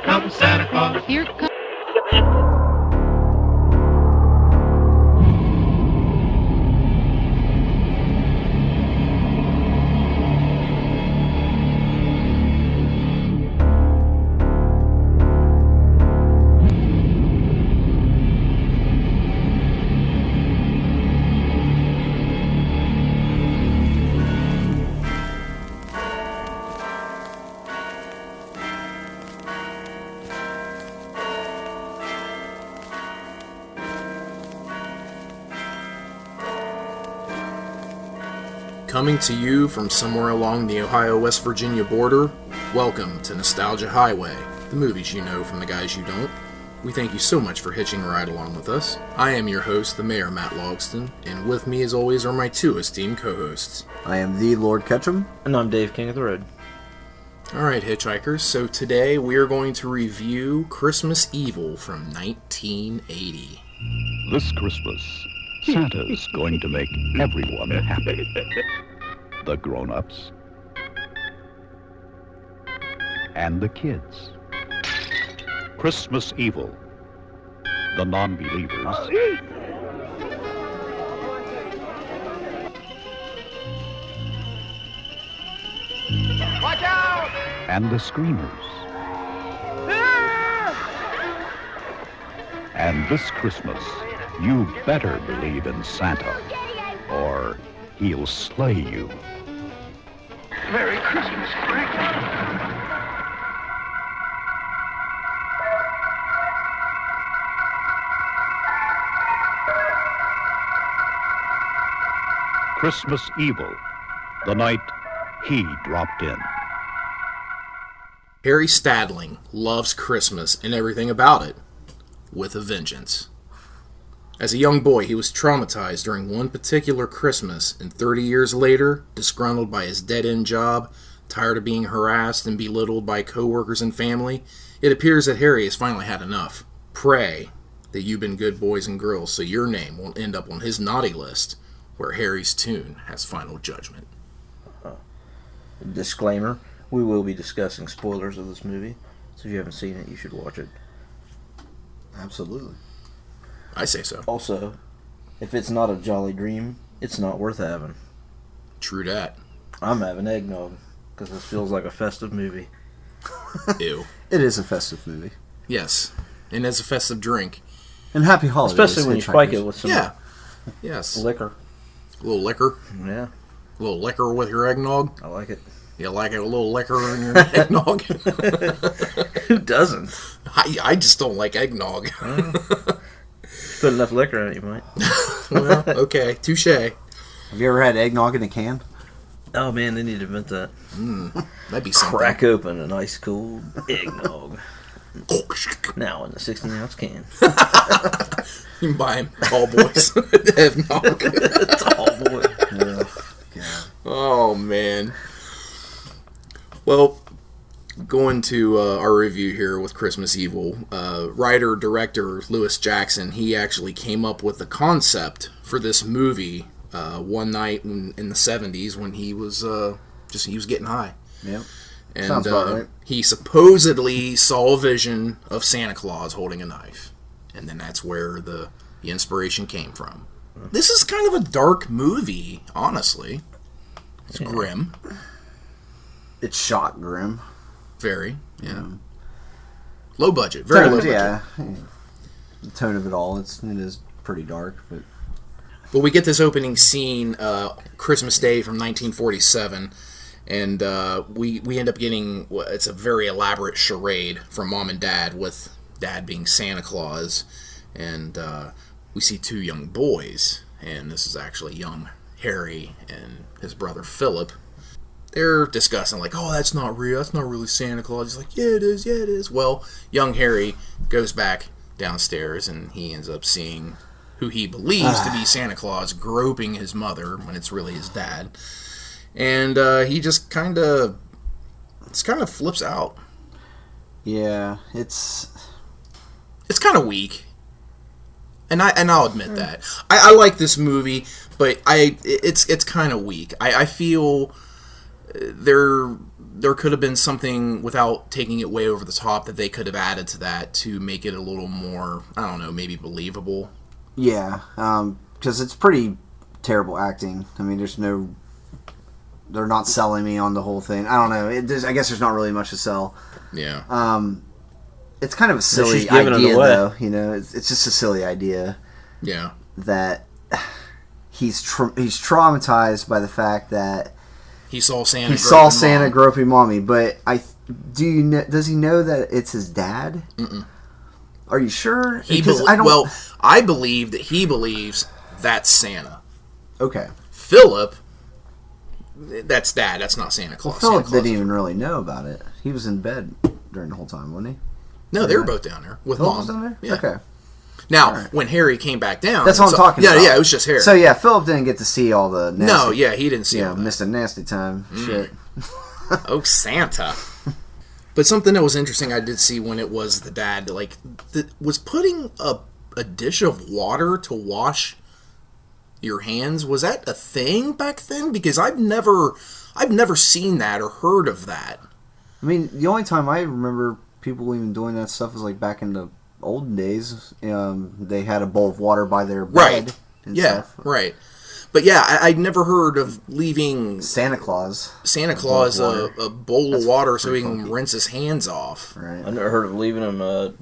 comes Santa Claus. Here comes... Coming to you from somewhere along the Ohio-West Virginia border, welcome to Nostalgia Highway, the movies you know from the guys you don't. We thank you so much for hitching a ride along with us. I am your host, the Mayor Matt Logston, and with me as always are my two esteemed co-hosts. I am the Lord Ketchem. And I'm Dave, King of the Road. Alright, hitchhikers, so today we are going to review Christmas Evil from 1980. This Christmas, Santa's going to make everyone happy. The grown-ups and the kids. Christmas Evil, the non-believers Watch out! and the screamers. And this Christmas, you better believe in Santa, or he'll slay you. Merry Christmas, Frank. Christmas Evil, the night he dropped in. Harry Stadling loves Christmas and everything about it, with a vengeance. As a young boy, he was traumatized during one particular Christmas, and 30 years later, disgruntled by his dead-end job, tired of being harassed and belittled by co-workers and family, it appears that Harry has finally had enough. Pray that you've been good boys and girls so your name won't end up on his naughty list, where Harry's tune has final judgment. Disclaimer, we will be discussing spoilers of this movie, so if you haven't seen it, you should watch it. Absolutely. I say so. Also, if it's not a jolly dream, it's not worth having. True dat. I'm having eggnog, because this feels like a festive movie. Ew. It is a festive movie. Yes. And as a festive drink. And happy holidays. Especially when you spike it with some Yeah. Yes. liquor. A little liquor. Yeah, A little liquor with your eggnog. I like it. You like it, a little liquor in your eggnog? Who doesn't? I just don't like eggnog. Put enough liquor in it, you might. Well, okay. Touche. Have you ever had eggnog in a can? Oh man, they need to invent that. That'd be something. Crack open an ice cold eggnog. Now in the 16-ounce can. You can buy them. Tall boys. Eggnog. Tall boy. Yeah. Oh, man. Well, going to our review here with Christmas Evil, writer-director Lewis Jackson, he actually came up with the concept for this movie one night in the 70s when he was he was getting high. Yep. And Sounds about right. he supposedly saw a vision of Santa Claus holding a knife. And then that's where the inspiration came from. This is kind of a dark movie, honestly. It's grim. It's shot grim. Very, yeah. Low budget, very low budget. Yeah. The tone of it all, it is pretty dark, but But we get this opening scene, Christmas Day from 1947, and we end up getting, it's a very elaborate charade from Mom and Dad, with Dad being Santa Claus, and we see two young boys, and this is actually young Harry and his brother Philip. They're discussing, like, oh, that's not real, that's not really Santa Claus. He's like, yeah, it is. Well, young Harry goes back downstairs, and he ends up seeing who he believes to be Santa Claus groping his mother when it's really his dad. And he just kind of flips out. yeah, it's It's kind of weak. And I'll admit that. I like this movie, but it's kind of weak. I feel there could have been something, without taking it way over the top, that they could have added to that to make it a little more, I don't know, maybe believable. Yeah, because it's pretty terrible acting. I mean, they're not selling me on the whole thing. I don't know. I guess there's not really much to sell. Yeah. It's kind of a silly She's giving it idea, away. though. You know, it's just a silly idea Yeah. that he's traumatized by the fact that He saw Santa. groping mommy. But does he know that it's his dad? Mm-mm. Are you sure? I believe that he believes that's Santa. Okay. Philip, that's Dad. That's not Santa Claus. Philip Santa Claus didn't even really know about it. He was in bed during the whole time, wasn't he? No, they were both down there with Philip Mom. was down there? Yeah. Okay. Now, when Harry came back down... That's what I'm talking about. Yeah, it was just Harry. So, yeah, Philip didn't get to see all the nasty... No, yeah, he didn't see all that. missed a nasty time. Shit. Oh, Santa. But something that was interesting I did see when it was the dad, like, was putting a dish of water to wash your hands. Was that a thing back then? Because I've never seen that or heard of that. I mean, the only time I remember people even doing that stuff was, like, back in the olden days. They had a bowl of water by their bed and stuff. Right. But yeah, I'd never heard of leaving Santa Claus a bowl of water so he can funky. rinse his hands off. Right. I never heard of leaving him a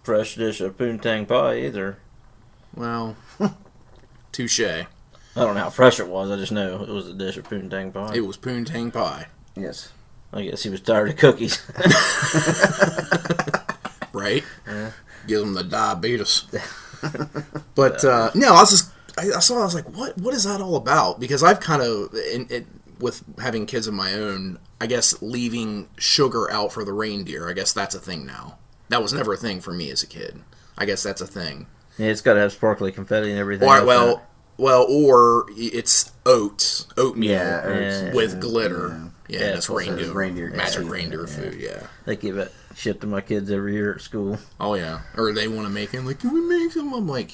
fresh dish of poontang pie either. Well, touche. I don't know how fresh it was. I just know it was a dish of poontang pie. It was poontang pie. Yes. I guess he was tired of cookies. Right? Yeah. Give him the diabetes. But, no, I was like, what is that all about? Because I've kind of, with having kids of my own, I guess leaving sugar out for the reindeer, I guess that's a thing now. That was never a thing for me as a kid. I guess that's a thing. Yeah, it's got to have sparkly confetti and everything. Or, or it's oatmeal Yeah, with glitter. Yeah, that's reindeer magic food, reindeer food, yeah. They give it shit to my kids every year at school. Oh, yeah. Or they want to make it, like, can we make some? I'm like,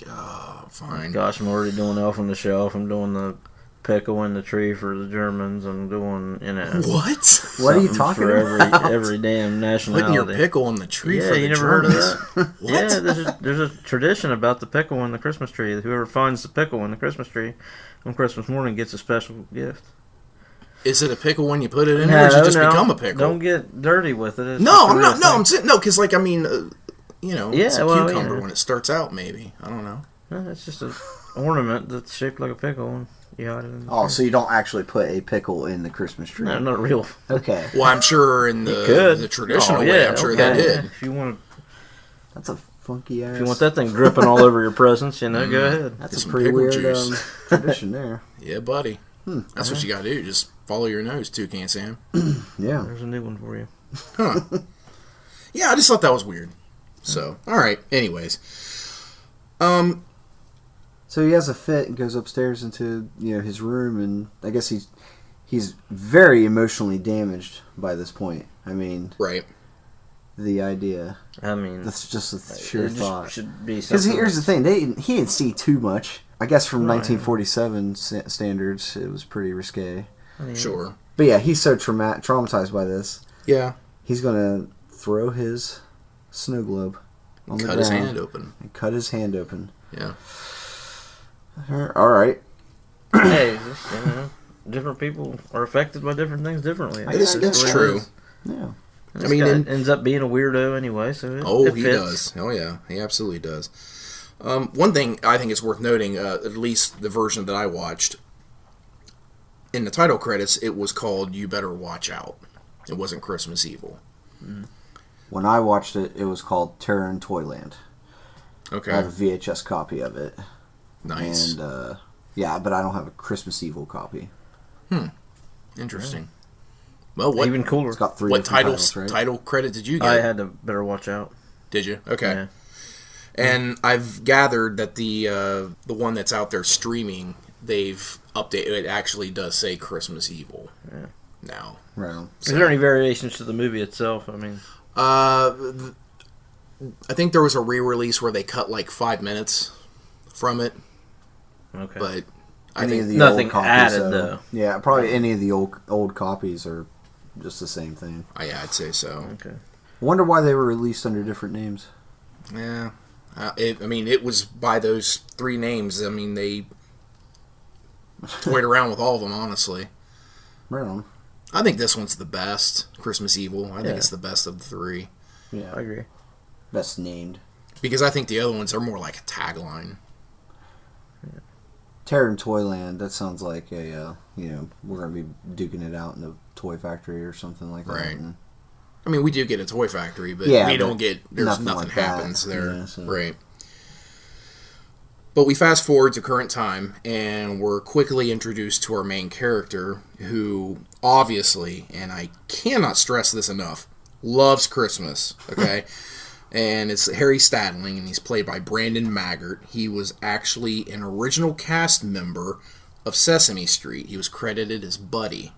fine. Gosh, I'm already doing Elf on the Shelf. I'm doing the pickle in the tree for the Germans. I'm doing, What? What are you something talking for about? every damn nationality. Putting your pickle in the tree Yeah, for the you never heard of Germans? that? What? Yeah, there's a tradition about the pickle in the Christmas tree. Whoever finds the pickle in the Christmas tree on Christmas morning gets a special gift. Is it a pickle when you put it in, or does it just become a pickle? Don't get dirty with it. It's No, just a I'm real not. No, thing. I'm saying no, because it's a well, cucumber when it starts out. Maybe I don't know. No, it's just an ornament that's shaped like a pickle. And you hide it in the Oh, tree. so you don't actually put a pickle in the Christmas tree? No, not real. Okay. Well, I'm sure in could. the traditional Oh, way, yeah, I'm sure okay. they did. If you want That's a funky ass. if you want that thing dripping all over your presents, go ahead. That's Get a some pretty pickle weird juice. tradition there. Yeah, buddy. That's what you got to do. Just follow your nose, Toucan Sam. Yeah. There's a new one for you. Huh. Yeah, I just thought that was weird. So, all right. Anyways, So he has a fit and goes upstairs into his room, and I guess he's very emotionally damaged by this point. I mean, right. the idea. I mean, That's just a sheer it just thought. should be Because something. here's the thing, he didn't see too much. I guess from Right. 1947 standards, it was pretty risque. Sure. But yeah, he's so traumatized by this. Yeah. He's gonna throw his snow globe on the Cut ground his hand open. and cut his hand open. Yeah. All right. Hey, different people are affected by different things differently. It's That's the way it true. is. Yeah. This I mean, guy in- ends up being a weirdo anyway, so He fits. does. Oh, yeah. He absolutely does. One thing I think is worth noting, at least the version that I watched, in the title credits, it was called You Better Watch Out. It wasn't Christmas Evil. When I watched it, it was called Terror in Toyland. Okay. I have a VHS copy of it. Nice. And, yeah, but I don't have a Christmas Evil copy. Interesting. Well, what Even cooler. It's got three what different title right? title credit did you get? I had to better watch out. Did you? Okay. Yeah. And I've gathered that the one that's out there streaming, they've updated. It actually does say Christmas Evil. Yeah. Now. Right. Is there any variations to the movie itself? I mean, I think there was a re-release where they cut like 5 minutes from it, okay. but I Any think of the nothing old copies, added, though. Yeah, probably any of the old copies are just the same thing. Yeah, I'd say so. Okay. I wonder why they were released under different names. Yeah. It was by those 3 names. I mean, they toyed around with all of them, honestly. Right on. I think this one's the best. Christmas Evil. I think Yeah. it's the best of the 3. Yeah, I agree. best named. Because I think the other ones are more like a tagline. Terror in Toyland. That sounds like a we're gonna be duking it out in a toy factory or something like that. Right. And I mean, we do get a toy factory, but Yeah, we but don't get. There's nothing nothing like that. happens there, Yeah, so- right? But we fast forward to current time, and we're quickly introduced to our main character, who obviously, and I cannot stress this enough, loves Christmas. Okay, and it's Harry Stadling, and he's played by Brandon Maggart. He was actually an original cast member of Sesame Street. He was credited as Buddy.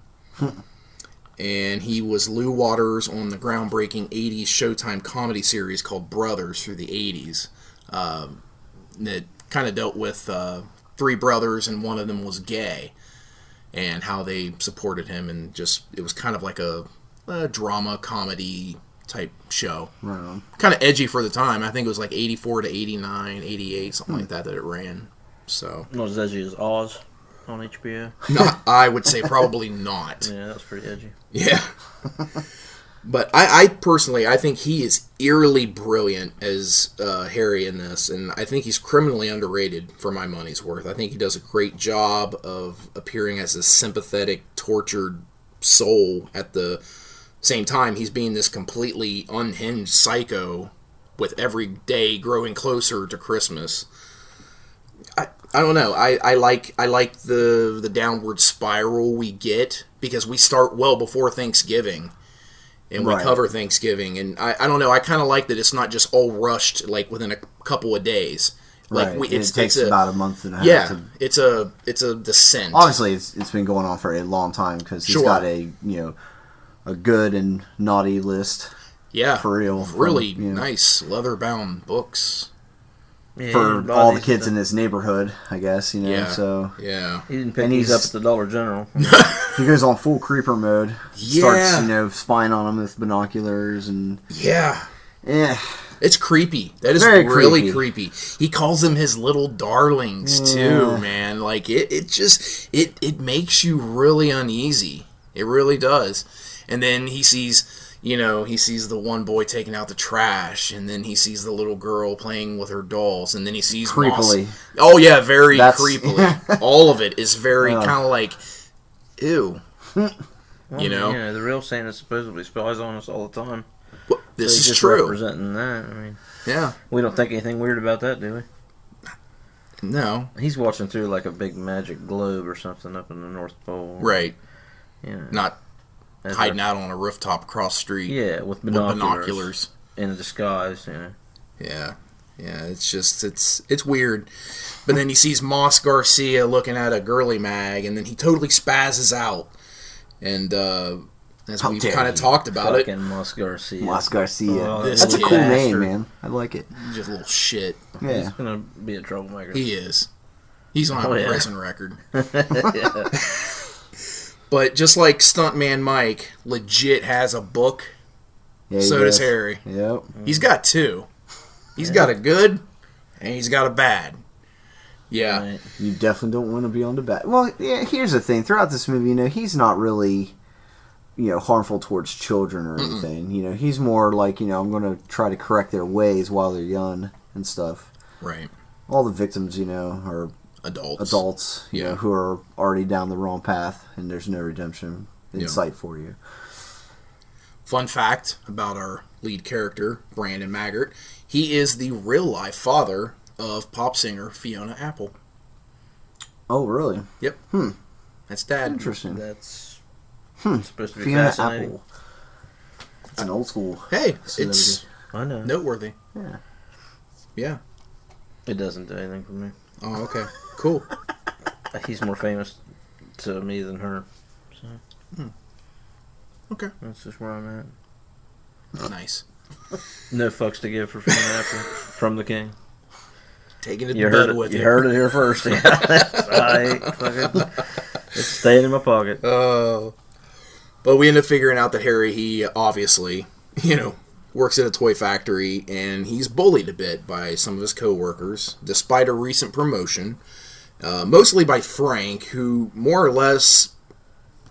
And he was Lou Waters on the groundbreaking 80s Showtime comedy series called Brothers through the 80s. That kind of dealt with 3 brothers, and one of them was gay, and how they supported him, and just, it was kind of like a drama comedy type show. Right on. Kind of edgy for the time. I think it was like 84 to 89, 88, something like that it ran. So, Not as edgy as Oz on HBO. not, I would say probably not. Yeah, that was pretty edgy. Yeah. But I personally, I think he is eerily brilliant as Harry in this, and I think he's criminally underrated for my money's worth. I think he does a great job of appearing as a sympathetic, tortured soul at the same time he's being this completely unhinged psycho with every day growing closer to Christmas. I don't know. I like the downward spiral we get, because we start well before Thanksgiving, and we Right. cover Thanksgiving, and I don't know. I kind of like that it's not just all rushed like within a couple of days. Like Right. it takes about a month and a half. yeah, To, it's a descent. obviously, it's been going on for a long time because he's Sure. got a good and naughty list. Yeah, for real. Really From, nice leather-bound books. Yeah, for he all the bodies kids and in his neighborhood, I guess. Yeah. So Yeah. He didn't pick and these up he's- at the Dollar General. he goes on full creeper mode. Yeah. Starts spying on him with binoculars and Yeah. It's creepy. That is very really creepy. He calls them his little darlings too, man. Like it makes you really uneasy. It really does. And then he sees the one boy taking out the trash, and then he sees the little girl playing with her dolls, and then he sees creepily. Moss. Oh yeah, very That's- creepily. All of it is very kind of like, ew. Well, You know? Yeah, the real Santa supposedly spies on us all the time. Well, this So he's is just true. representing that. I mean, Yeah. we don't think anything weird about that, do we? No. He's watching through like a big magic globe or something up in the North Pole. Right. Yeah. Not As hiding a- out on a rooftop across the street. Yeah, with With binoculars. binoculars. In a disguise, Yeah. Yeah, it's weird. But then he sees Moss Garcia looking at a girly mag, and then he totally spazzes out. And as How we've dare kind of you. talked about it, Fucking Moss Garcia. Las Garcia. Oh, This That's a kid. cool name, bastard. man. I like it. just a little shit. He's Yeah. gonna be a troublemaker. He is. He's on Oh, a yeah. prison record. Yeah. But just like Stuntman Mike legit has a book, Yeah, he so does Harry. Yep. He's got 2. He's got a good, and he's got a bad. Yeah. Right. You definitely don't want to be on the bad. Well, yeah, here's the thing. Throughout this movie, he's not really, harmful towards children or anything. He's more like, I'm going to try to correct their ways while they're young and stuff. Right. All the victims, are Adults. Yeah. who are already down the wrong path, and there's no redemption in Yeah. sight for you. Fun fact about our lead character, Brandon Maggart. He is the real-life father of pop singer Fiona Apple. Oh, really? Yep. That's Dad. Interesting. That's supposed to be Fiona fascinating. Apple. It's an old school. Hey, celebrity. it's I know. noteworthy. Yeah. Yeah. It doesn't do anything for me. Oh, okay. Cool. He's more famous to me than her. So Okay. that's just where I'm at. Nice. No fucks to give for Fiona Apple from the King. Taking it You to heard bed it. with You you. heard it here first. Yeah. It's staying in my pocket. Oh. Well, we end up figuring out that Harry, he obviously, works at a toy factory, and he's bullied a bit by some of his co-workers, despite a recent promotion, mostly by Frank, who more or less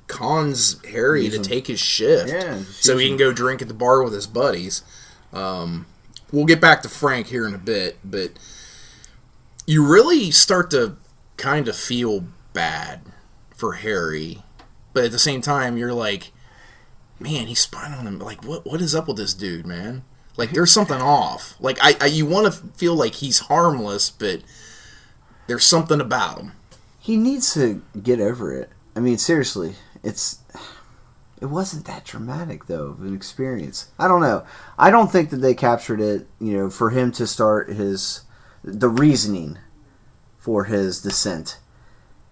cons Harry to take his shift, so he can go drink at the bar with his buddies. We'll get back to Frank here in a bit, but you really start to kind of feel bad for Harry, but at the same time, you're like, man, he's spying on him. Like, what is up with this dude, man? Like, there's something off. Like, you want to feel like he's harmless, but there's something about him. He needs to get over it. I mean, seriously, it wasn't that dramatic, though, of an experience. I don't know. I don't think that they captured it, for him to start the reasoning for his descent.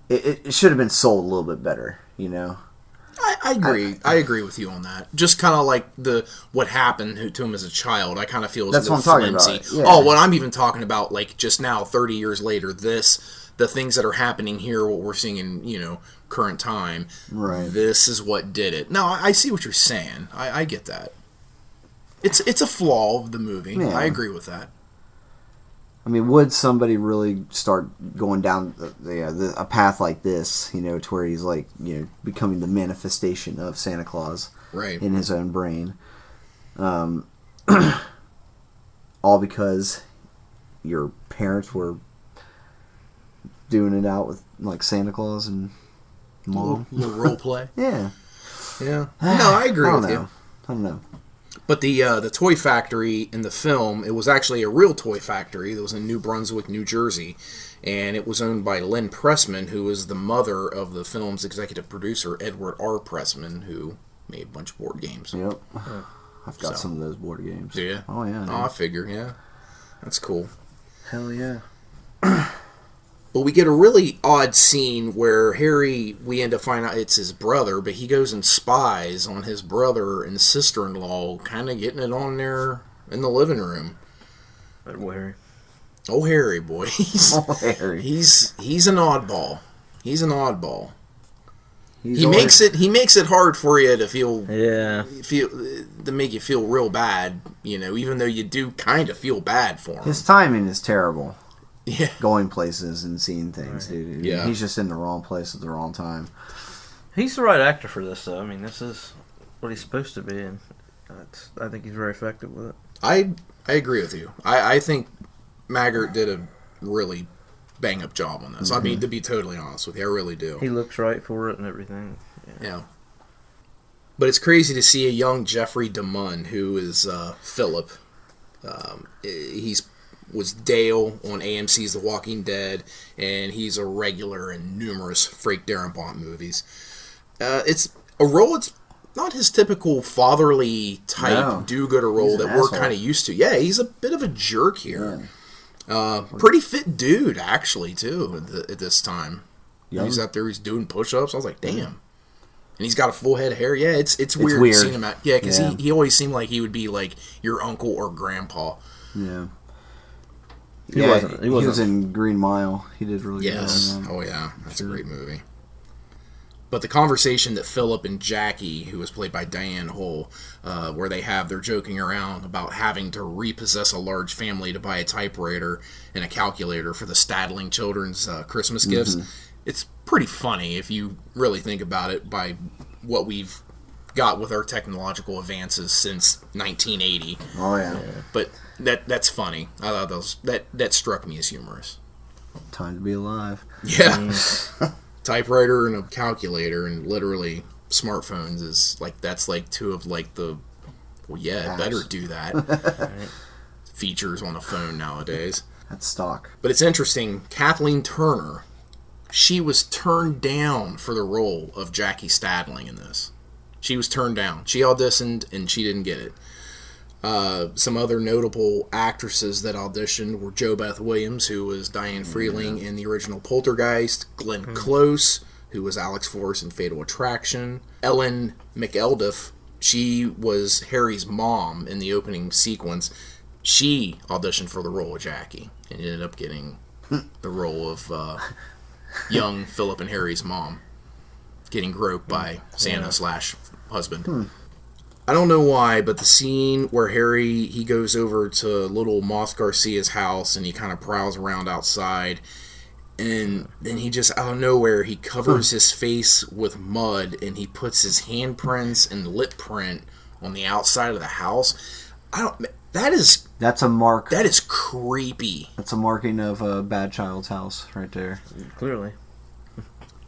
It should have been sold a little bit better, I agree. I agree with you on that. Just kind of like what happened to him as a child. I kind of feel that's what I'm talking about. Yeah. Oh, what I'm even talking about, like just now, 30 years later, the things that are happening here, what we're seeing in current time. Right. This is what did it. No, I see what you're saying. I get that. It's a flaw of the movie. Yeah. I agree with that. I mean, would somebody really start going down a path like this, to where he's like, becoming the manifestation of Santa Claus, right, in his own brain, all because your parents were doing it out with like Santa Claus and mom, little role play, yeah. No, I agree with you. I don't know. But the toy factory in the film, it was actually a real toy factory that was in New Brunswick, New Jersey, and it was owned by Lynn Pressman, who is the mother of the film's executive producer, Edward R. Pressman, who made a bunch of board games. Yep. I've got some of those board games. Do you? Oh, yeah. Oh, I figure, yeah. That's cool. Hell yeah. But we get a really odd scene where Harry, we end up finding out it's his brother, but he goes and spies on his brother and sister-in-law, kind of getting it on there in the living room. Oh, Harry. Oh, Harry, boy. He's an oddball. He's an oddball. He makes it hard for you to to make you feel real bad, even though you do kind of feel bad for him. His timing is terrible. Yeah. Going places and seeing things, right. dude. Yeah. He's just in the wrong place at the wrong time. He's the right actor for this, though. I mean, this is what he's supposed to be, and I think he's very effective with it. I agree with you. I think Maggart did a really bang-up job on this. Mm-hmm. I mean, to be totally honest with you, I really do. He looks right for it and everything. Yeah. But it's crazy to see a young Jeffrey DeMunn, who is Philip. Was Dale on AMC's The Walking Dead, and he's a regular in numerous Frank Darabont movies. It's a role, it's not his typical fatherly type do-gooder role that we're kind of used to. Yeah, he's a bit of a jerk here. Yeah. Pretty fit dude, actually, too, at this time. He's out there, he's doing push-ups. I was like, damn. And he's got a full head of hair. Yeah, it's weird seeing him at... Yeah, because he always seemed like he would be like your uncle or grandpa. Yeah. He wasn't. He was in Green Mile. He did really good. Yes. Oh, yeah. That's a great movie. But the conversation that Philip and Jackie, who was played by Diane Hull, where they're joking around about having to repossess a large family to buy a typewriter and a calculator for the Stadling children's Christmas gifts. It's pretty funny if you really think about it by what we've got with our technological advances since 1980. Oh, yeah. But that's funny. I thought that struck me as humorous. Time to be alive. Yeah. Typewriter and a calculator and literally smartphones is like, that's like two of like the, well, yeah, it better do that. Features on a phone nowadays. That's stock. But it's interesting. Kathleen Turner, she was turned down for the role of Jackie Stadling in this. She was turned down. She auditioned and she didn't get it. Some other notable actresses that auditioned were Jo Beth Williams, who was Diane Freeling in the original Poltergeist, Glenn Close, who was Alex Forrest in Fatal Attraction, Ellen McElduff, she was Harry's mom in the opening sequence. She auditioned for the role of Jackie and ended up getting the role of young Philip and Harry's mom, getting groped by Santa / husband. I don't know why, but the scene where Harry, he goes over to little Moth Garcia's house and he kind of prowls around outside, and then he just, out of nowhere, he covers his face with mud and he puts his handprints and lip print on the outside of the house. That's a mark. That is creepy. That's a marking of a bad child's house right there. Clearly.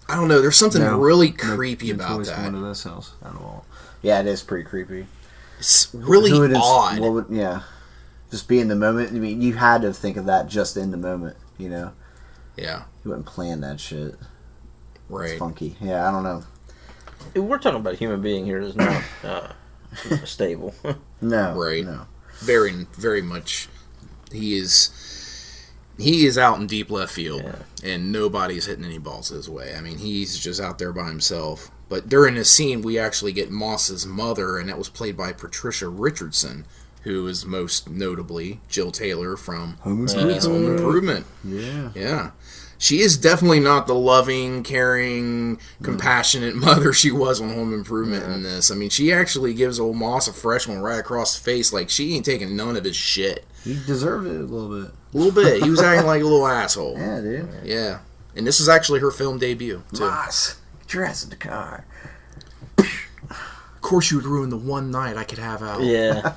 I don't know. There's something really creepy about that. Into this house at all. Yeah, it is pretty creepy. It's really odd. Yeah. Just be in the moment. I mean, you had to think of that just in the moment, you know? Yeah. You wouldn't plan that shit. Right. It's funky. Yeah, I don't know. We're talking about a human being here that's not stable. No. Right. No. Very, very much. He is out in deep left field, and nobody's hitting any balls his way. I mean, he's just out there by himself. But during this scene, we actually get Moss's mother, and that was played by Patricia Richardson, who is most notably Jill Taylor from TV's Home Improvement. Yeah. Yeah. She is definitely not the loving, caring, compassionate mother she was on Home Improvement in this. I mean, she actually gives old Moss a fresh one right across the face. Like, she ain't taking none of his shit. He deserved it a little bit. A little bit. He was acting like a little asshole. Yeah, dude. Yeah. And this is actually her film debut, too. Moss, get your ass in the car. Of course you would ruin the one night I could have out. Yeah.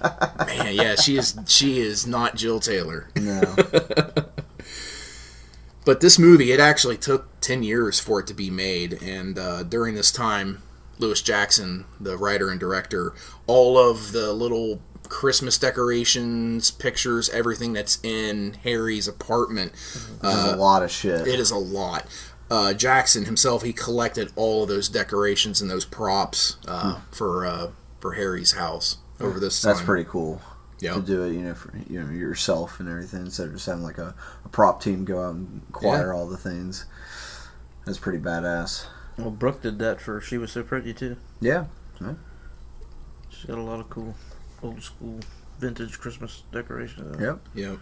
Man, yeah, she is not Jill Taylor. No. But this movie, it actually took 10 years for it to be made, and during this time, Lewis Jackson, the writer and director, all of the little Christmas decorations, pictures, everything that's in Harry's apartment. There's a lot of shit. It is a lot. Jackson himself, he collected all of those decorations and those props for Harry's house over this time. That's pretty cool. Yep. To do it, for yourself and everything, instead of just having like a prop team go out and acquire all the things. That's pretty badass. Well, Brooke did that for She Was So Pretty, too. Yeah. She's got a lot of cool, old school, vintage Christmas decorations. Yep.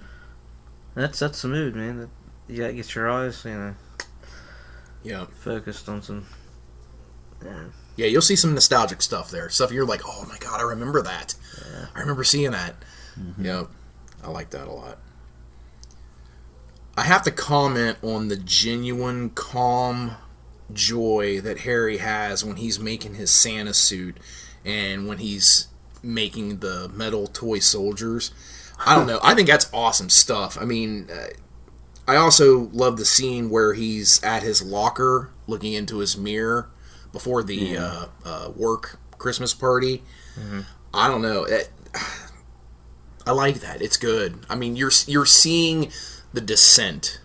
That sets the mood, man. You gotta get your eyes, focused on some... Yeah, you'll see some nostalgic stuff there. Stuff you're like, oh my god, I remember that. Yeah. I remember seeing that. Mm-hmm. Yep. I like that a lot. I have to comment on the genuine, calm joy that Harry has when he's making his Santa suit and when he's making the metal toy soldiers. I don't know. I think that's awesome stuff. I mean, I also love the scene where he's at his locker looking into his mirror before the work Christmas party. Mm-hmm. I don't know. I like that. It's good. I mean, you're seeing the descent.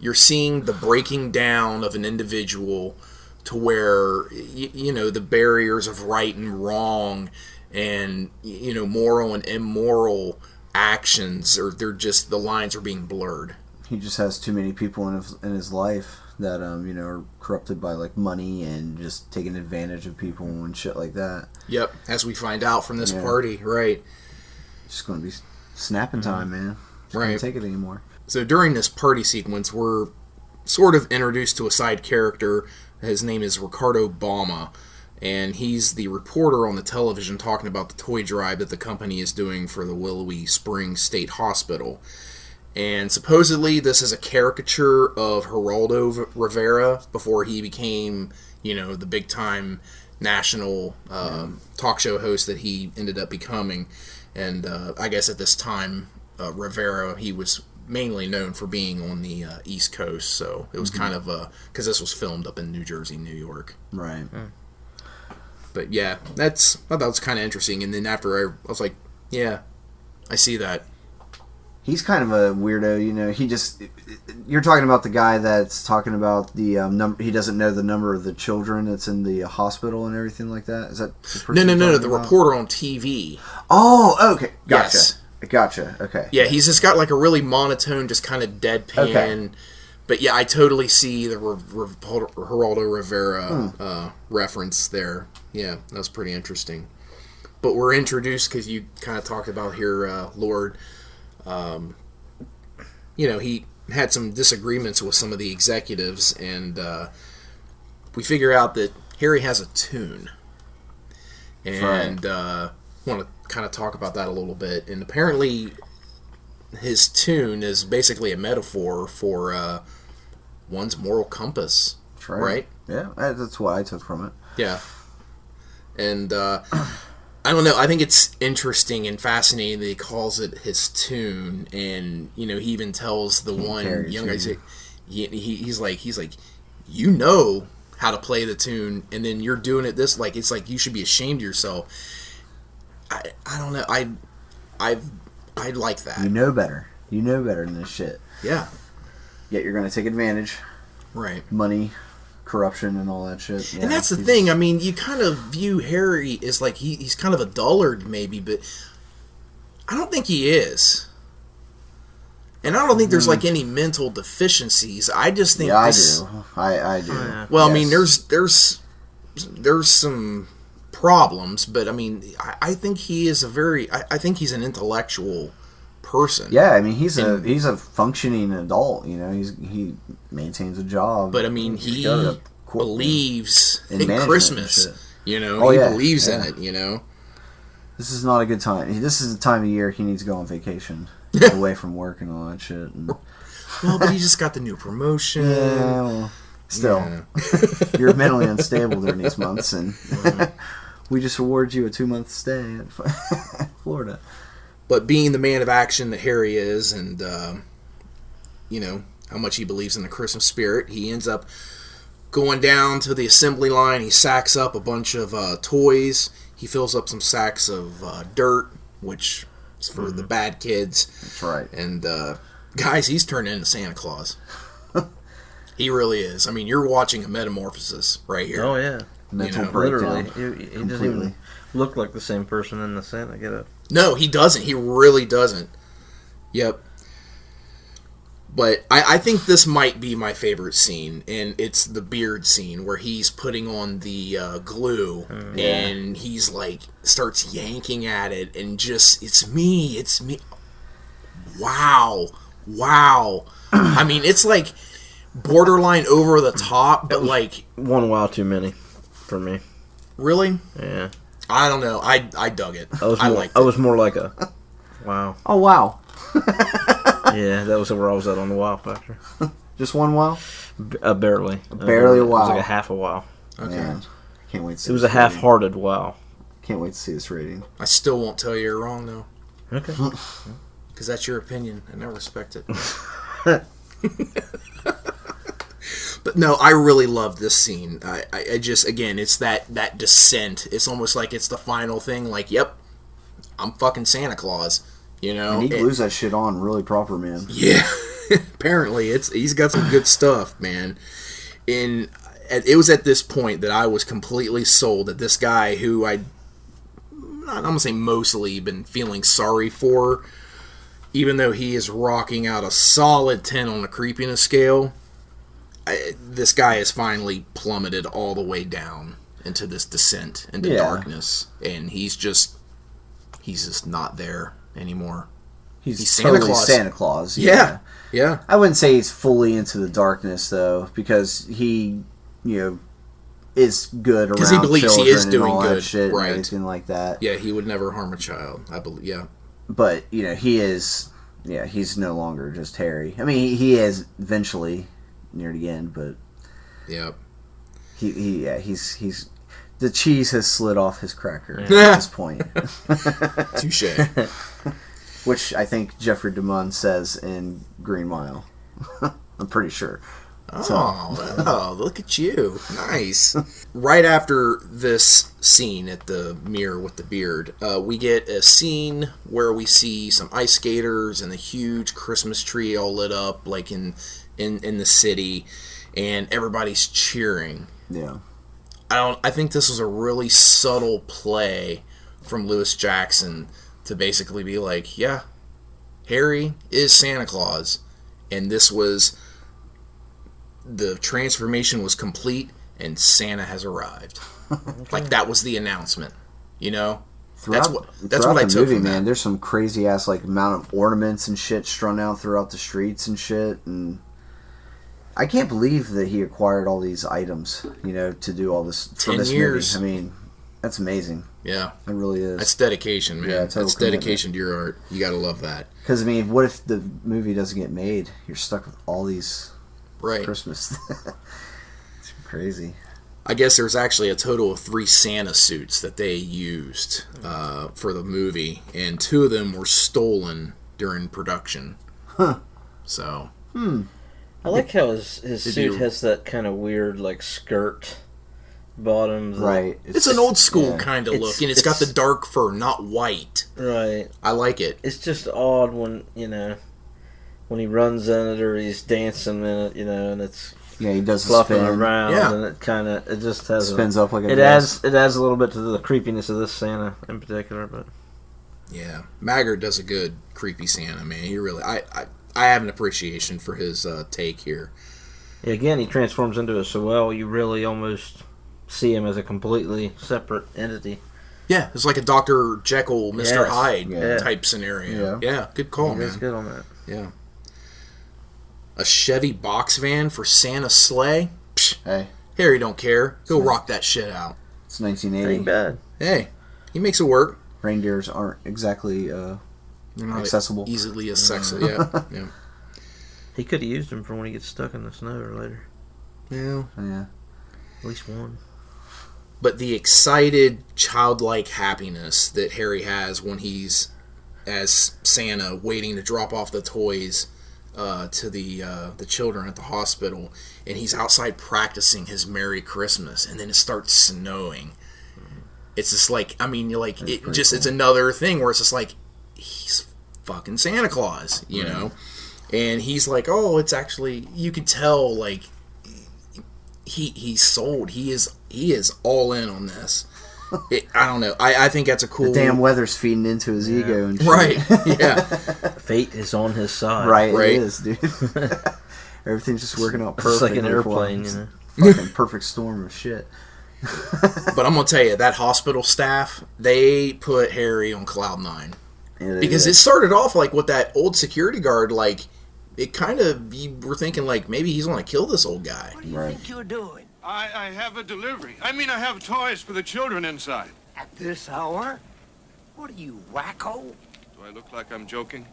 You're seeing the breaking down of an individual to where, the barriers of right and wrong and, moral and immoral actions, or they're just, the lines are being blurred. He just has too many people in his life that are corrupted by like money and just taking advantage of people and shit like that. Yep, as we find out from this party, right? It's just going to be snapping time, man. Just right, can't take it anymore. So during this party sequence, we're sort of introduced to a side character. His name is Ricardo Balma, and he's the reporter on the television talking about the toy drive that the company is doing for the Willowy Springs State Hospital. And supposedly this is a caricature of Geraldo Rivera before he became, the big-time national talk show host that he ended up becoming. And I guess at this time, Rivera, he was mainly known for being on the East Coast. So it was kind of because this was filmed up in New Jersey, New York. Right. But yeah, I thought that was kind of interesting. And then after I was like, yeah, I see that. He's kind of a weirdo, you're talking about the guy that's talking about the number. He doesn't know the number of the children that's in the hospital and everything like that. Is that the person No, the reporter on TV. Oh, okay, gotcha. Yes. Gotcha. Okay. Yeah, he's just got like a really monotone, just kind of deadpan. Okay. But yeah, I totally see the Geraldo Rivera reference there. Yeah, that was pretty interesting. But we're introduced because you kind of talked about here, Lord. He had some disagreements with some of the executives, and we figure out that Harry has a tune. and want to kind of talk about that a little bit. And apparently, his tune is basically a metaphor for one's moral compass. That's right? Yeah, that's what I took from it. Yeah. And I don't know. I think it's interesting and fascinating that he calls it his tune, and he even tells the one young guy, he's like, you know how to play the tune, and then you're doing it this like it's like you should be ashamed of yourself. I don't know. I like that. You know better. You know better than this shit. Yeah. Yet you're going to take advantage. Right. Money, corruption, and all that shit. Yeah, and that's the thing. I mean, you kind of view Harry as like he's kind of a dullard, maybe, but I don't think he is. And I don't think there's like any mental deficiencies. I just think I do. I do. Well, yes. I mean, there's some problems, but I mean, I think he is I think he's an intellectual person. Yeah, I mean, he's a functioning adult. He maintains a job. But I mean, he believes in Christmas. He believes in it. This is not a good time. This is the time of year he needs to go on vacation, away from work and all that shit. Well, but he just got the new promotion. Yeah, well, still, you're mentally unstable during these months, and we just award you a 2-month stay at Florida. But being the man of action that Harry is, and how much he believes in the Christmas spirit, he ends up going down to the assembly line. He sacks up a bunch of toys. He fills up some sacks of dirt, which is for the bad kids. That's right. And guys, he's turned into Santa Claus. He really is. I mean, you're watching a metamorphosis right here. Oh yeah, mental breakdown. Literally, he doesn't even look like the same person in the Santa getup. No, he doesn't. He really doesn't. Yep. But I think this might be my favorite scene, and it's the beard scene where he's putting on the glue, and he's like, starts yanking at it, and just, it's me. Wow. I mean, it's like borderline over the top, but like... One wow too many for me. Really? Yeah. I don't know. I dug it. I liked it. I was more like a wow. Oh, wow. Yeah, that was where I was at on the wow factor. Just one wow? Barely. Barely a wow. It was like a half a wow. Okay. Man, can't wait to see it was a half-hearted wow. Can't wait to see this rating. I still won't tell you you're wrong, though. Okay. Because that's your opinion, and I respect it. But no, I really love this scene. I just, again, it's that descent. It's almost like it's the final thing. Like, yep, I'm fucking Santa Claus. And he glues that shit on really proper, man. Yeah, apparently he's got some good stuff, man. It was at this point that I was completely sold that this guy who I'm gonna say mostly been feeling sorry for, even though he is rocking out a solid 10 on the creepiness scale. This guy has finally plummeted all the way down into this descent into darkness, and he's just not there anymore. He's Santa totally Claus. Santa Claus. Yeah. I wouldn't say he's fully into the darkness though, because he, is good around he believes he is doing and all good, that shit, right? And everything like that. Yeah, he would never harm a child. I believe. Yeah. But he is. Yeah, he's no longer just Harry. I mean, he is eventually near the end, but yeah, he's the cheese has slid off his cracker at this point. Touche. Which I think Jeffrey DeMunn says in Green Mile. I'm pretty sure. Oh, look at you. Nice. Right after this scene at the mirror with the beard, we get a scene where we see some ice skaters and a huge Christmas tree all lit up, like in the city, and everybody's cheering. Yeah. I think this was a really subtle play from Lewis Jackson to basically be like, yeah, Harry is Santa Claus, and this was... the transformation was complete, and Santa has arrived. Like, that was the announcement, That's what I took from man. that. There's some crazy ass amount of ornaments and shit strung out throughout the streets and shit, and I can't believe that he acquired all these items, to do all this for 10 this years. movie. I mean, That's amazing. Yeah. It really is. That's dedication, man. Yeah, total That's dedication to your art. You gotta love that. Because, I mean, what if the movie doesn't get made? You're stuck with all these Right. Christmas. It's crazy. I guess there's actually a total of 3 Santa suits that they used for the movie, and 2 of them were stolen during production. Huh. So. I like how his suit has that kind of weird, like, skirt bottom. Right. It's an old school yeah. kind of look, and it's got the dark fur, not white. Right. I like it. It's just odd when, when he runs in it or he's dancing in it, and it's Yeah, he does the fluffing spin. around, Yeah. and it just has Spins up like a it dress. adds a little bit to the creepiness of this Santa in particular, but Yeah. Maggart does a good creepy Santa, man. He really... I have an appreciation for his take here. yeah, again, he transforms into a Sewell. You really almost see him as a completely separate entity. Yeah, it's like a Dr. Jekyll, Mr. Yes. Hyde Yeah. type scenario. Yeah. Yeah, good call, That's man. good on that. Yeah. A Chevy box van for Santa's sleigh? Psh, Hey, Harry don't care. He'll rock that shit out. it's Ain't 1980. bad. Hey, he makes it work. Reindeers aren't exactly They're not accessible. Easily accessible, yeah. Yeah. He could have used him for when he gets stuck in the snow or later. Yeah. Yeah. At least one. But the excited, childlike happiness that Harry has when he's, as Santa, waiting to drop off the toys to the children at the hospital, and he's outside practicing his Merry Christmas, and then it starts snowing. It's just like, I mean, you're like, it's another thing where it's just like, he's fucking Santa Claus, you know? And he's like, oh, it's actually, you could tell, like, he's sold. He is all in on this. I don't know. I think that's a cool... The damn weather's feeding into his ego and shit. Right, yeah. Fate is on his side. Right, Right. it is, dude. Everything's just working out perfect. It's like an airplane, Fucking perfect storm of shit. But I'm going to tell you, that hospital staff, they put Harry on cloud 9. Yeah, Because it started off like with that old security guard, like, it kind of, you were thinking, like, maybe he's going to kill this old guy. What do you Right. think you're doing? I have a delivery. I mean, I have toys for the children inside. At this hour? What are you, wacko? Do I look like I'm joking?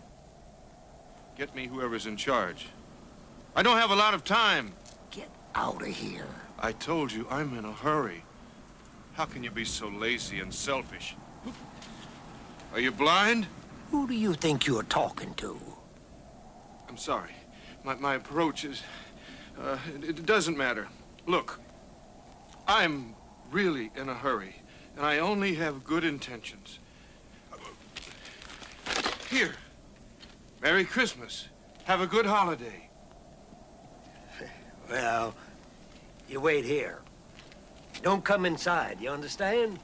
Get me whoever's in charge. I don't have a lot of time. Get out of here. I told you I'm in a hurry. How can you be so lazy and selfish? Are you blind? Who do you think you're talking to? I'm sorry. My approach is... it doesn't matter. Look, I'm really in a hurry, and I only have good intentions. Here. Merry Christmas. Have a good holiday. Well, you wait here. Don't come inside, you understand?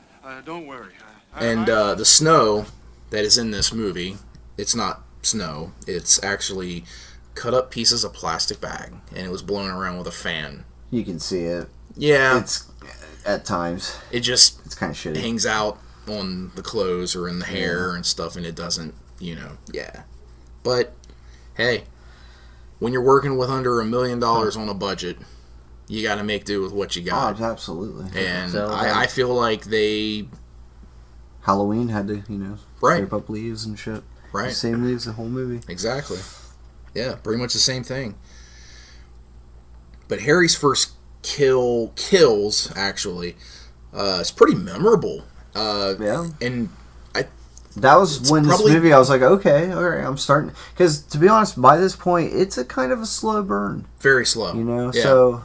Don't worry. And the snow that is in this movie, it's not snow. It's actually cut up pieces of plastic bag, and it was blown around with a fan. You can see it. Yeah. It's, at times, It just it's kind of shitty. hangs out on the clothes or in the hair and stuff, and it doesn't, yeah. But, hey, when you're working with under $1 million on a budget, you got to make do with what you got. Oh, absolutely. And So, I feel like they... Halloween had to, Right. scrape up leaves and shit. Right. The same leaves the whole movie. Exactly. Yeah, pretty much the same thing. But Harry's first kills, actually, is pretty memorable. Yeah. And That was when probably- this movie, I was like, okay, all right, I'm starting. Because, to be honest, by this point, it's a kind of a slow burn, very slow. Yeah. So,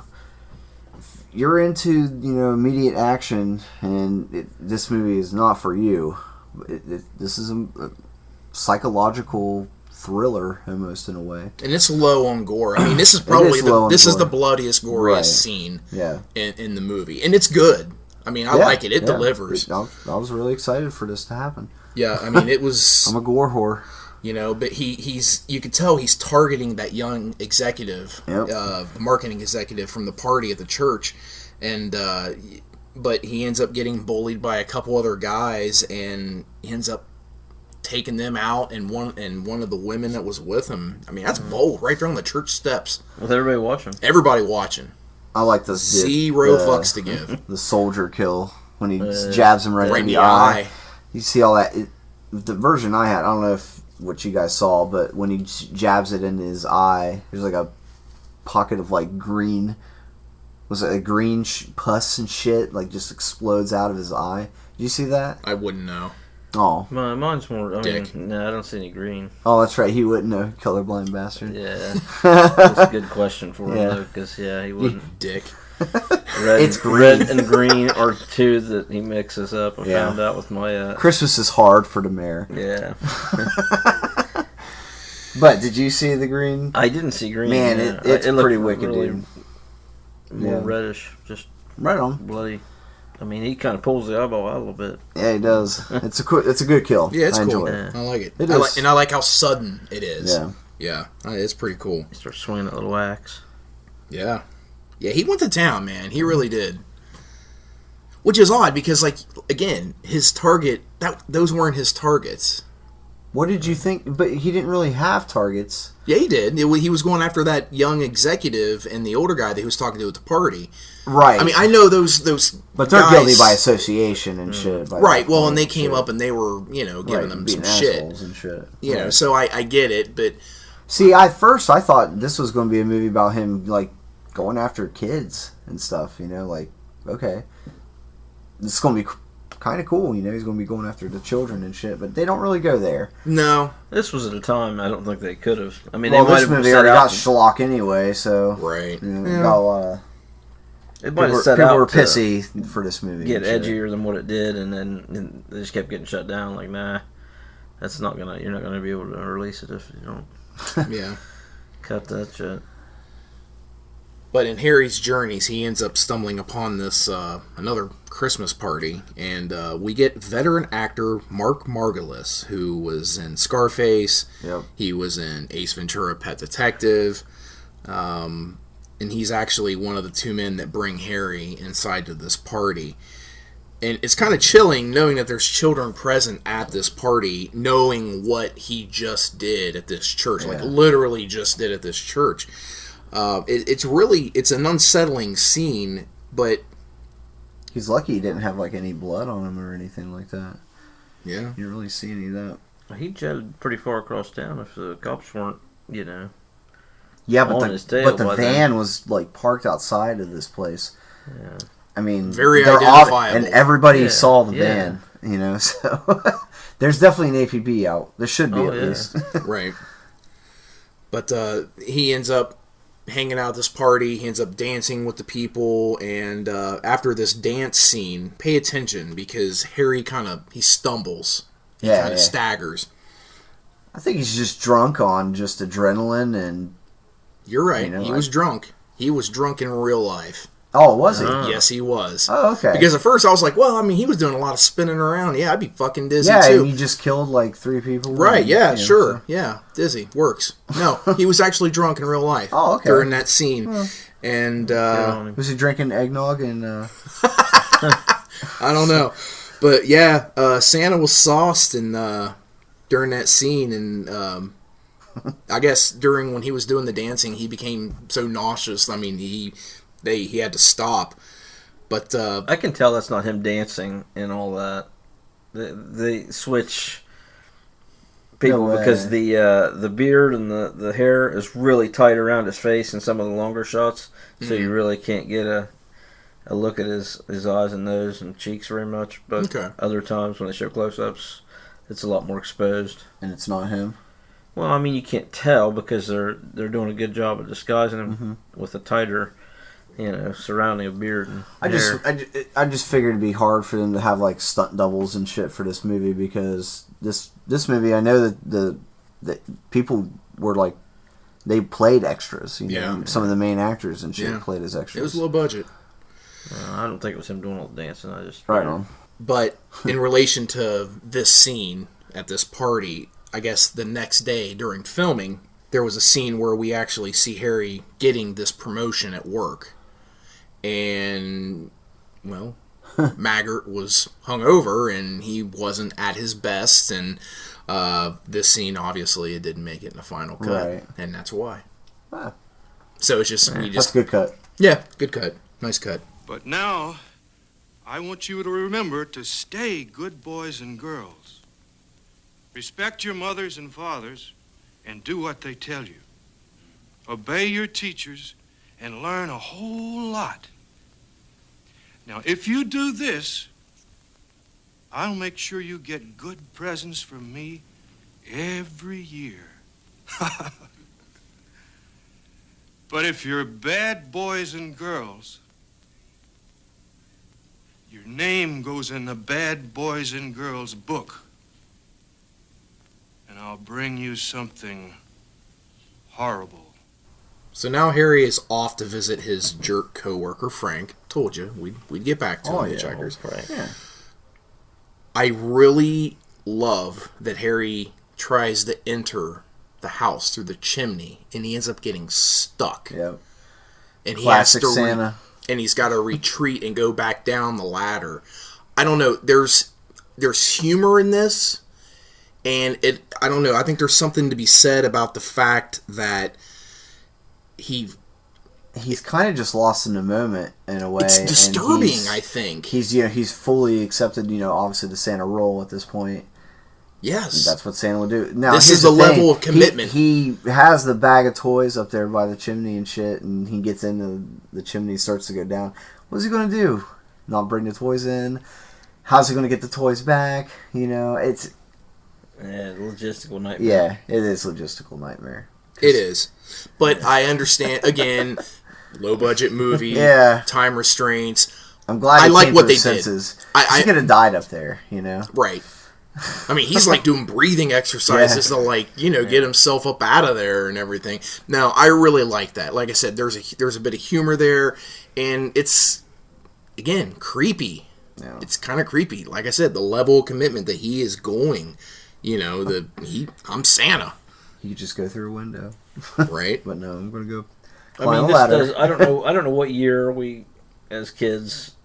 if you're into, immediate action, and this movie is not for you. This is a psychological thriller, almost, in a way. And it's low on gore. I mean, this is probably It is low on is gore. the bloodiest, goriest Right. scene Yeah. in the movie. And it's good. I mean, I like it. It delivers. I was really excited for this to happen. Yeah, I mean, it was... I'm a gore whore. But he's you can tell he's targeting that young executive, Yep. the marketing executive from the party at the church, and but he ends up getting bullied by a couple other guys, and he ends up taking them out, and one of the women that was with him. I mean, that's bold, right there on the church steps. With everybody watching. Everybody watching. I like this. Zero fucks to give. The soldier kill. when he jabs him right in the eye. You see all that. The version I had, I don't know what you guys saw, but when he jabs it in his eye, there's like a pocket of like green. Was it a green pus and shit? Like just explodes out of his eye. Did you see that? I wouldn't know. Oh. Mine's more... I Dick. mean, no, I don't see any green. Oh, that's right. He wouldn't know. Colorblind bastard. Yeah. That's a good question for him, though, because, he wouldn't. Dick. It's green. Red and green are two that he mixes up. I found out with my... Christmas is hard for the mayor. Yeah. But did you see the green? I didn't see green. Man, it's it looked pretty wicked, really dude. More reddish. Just right on. bloody. I mean, he kind of pulls the eyeball out a little bit. Yeah, he does. It's a good kill. Yeah, it's I cool. enjoy it. I like it. It is. And I like how sudden it is. Yeah. Yeah, it's pretty cool. He starts swinging that little axe. Yeah. Yeah, he went to town, man. He really did. Which is odd because, like, again, his target, those weren't his targets. What did you think? But he didn't really have targets. Yeah, he did. He was going after that young executive and the older guy that he was talking to at the party. Right. I mean, I know those but they're guys, guilty by association and shit. Right. Well, and they came up and they were, giving them some shit. And shit. You know, so I get it, but... See, at first I thought this was going to be a movie about him, like, going after kids and stuff, like, okay. This is going to be kind of cool, he's going to be going after the children and shit, but they don't really go there. No. This was at a time I don't think they could have. I mean, well, they might this have movie already got schlock anyway, so... Right. Got a lot of... It might have set out people were to pissy for this movie. get edgier than what it did, and then they just kept getting shut down. Like, nah, you're not gonna be able to release it if you don't. Yeah. Cut that shit. But in Harry's journeys, he ends up stumbling upon this another Christmas party, and we get veteran actor Mark Margolis, who was in Scarface. Yep. He was in Ace Ventura: Pet Detective, and he's actually one of the two men that bring Harry inside to this party. And it's kind of chilling knowing that there's children present at this party, knowing what he just did at this church, like literally just did at this church. It's an unsettling scene, but he's lucky he didn't have like any blood on him or anything like that. Yeah, you didn't really see any of that. He jetted pretty far across town if the cops weren't, Yeah, but the van then was like parked outside of this place. Yeah. I mean, very identifiable, and everybody saw the van. So there's definitely an APB out. There should be at least. Right. But he ends up hanging out at this party. He ends up dancing with the people, and after this dance scene, pay attention because Harry he stumbles. He kind of staggers. I think he's just drunk on just adrenaline and... You're right. He was drunk. He was drunk in real life. Oh, was he? Yes, he was. Oh, okay. Because at first I was like, well, I mean, he was doing a lot of spinning around. Yeah, I'd be fucking dizzy, too. Yeah, and he just killed like 3 people. Right, yeah, sure. So. Yeah, dizzy. Works. No, he was actually drunk in real life. Oh, okay. During that scene. And, was he drinking eggnog and, I don't know. But, yeah, Santa was sauced and, during that scene, and, I guess when he was doing the dancing, he became so nauseous. I mean, he had to stop. But I can tell that's not him dancing and all that. They switch people because the beard and the hair is really tight around his face in some of the longer shots, so you really can't get a look at his eyes and nose and cheeks very much. But other times when they show close-ups, it's a lot more exposed. And it's not him? Well, I mean, you can't tell because they're doing a good job of disguising him with a tighter, surrounding of beard and hair. I just figured it'd be hard for them to have like stunt doubles and shit for this movie because this movie, I know that the people were like they played extras. Some of the main actors and shit played as extras. It was low budget. I don't think it was him doing all the dancing. I just right on. But in relation to this scene at this party, I guess the next day during filming, there was a scene where we actually see Harry getting this promotion at work. And, well, Maggart was hungover and he wasn't at his best. And this scene, obviously, it didn't make it in the final cut. Right. And that's why. Ah. So it's just, that's a good cut. Yeah, good cut. Nice cut. But now, I want you to remember to stay good boys and girls. Respect your mothers and fathers and do what they tell you. Obey your teachers and learn a whole lot. Now, if you do this, I'll make sure you get good presents from me every year. But if you're bad boys and girls, your name goes in the bad boys and girls book. And I'll bring you something horrible. So now Harry is off to visit his jerk coworker Frank. Told you we'd get back to him, Hitchhikers. Frank. Yeah. I really love that Harry tries to enter the house through the chimney, and he ends up getting stuck. Yep. And he Classic has to Santa. And he's got to retreat and go back down the ladder. I don't know. There's humor in this, and I don't know. I think there's something to be said about the fact that he's kind of just lost in the moment in a way. It's disturbing, and I think. He's fully accepted, obviously the Santa role at this point. Yes. That's what Santa would do. Now, this here's is the thing. level of commitment. He has the bag of toys up there by the chimney and shit, and he gets into the chimney, starts to go down. What's he going to do? Not bring the toys in? How's he going to get the toys back? It's... Yeah, logistical nightmare. Yeah, it is logistical nightmare. It is. But I understand, again, low-budget movie, Yeah. time restraints. I'm glad I he like came what to they his did. senses. I He could have died up there, Right. I mean, he's like doing breathing exercises to get himself up out of there and everything. No, I really like that. Like I said, there's a bit of humor there, and it's, again, creepy. Yeah. It's kind of creepy. Like I said, the level of commitment that he is going, I'm Santa. You could just go through a window. Right. But no, I'm going to go I climb mean, a ladder. I don't know what year we, as kids,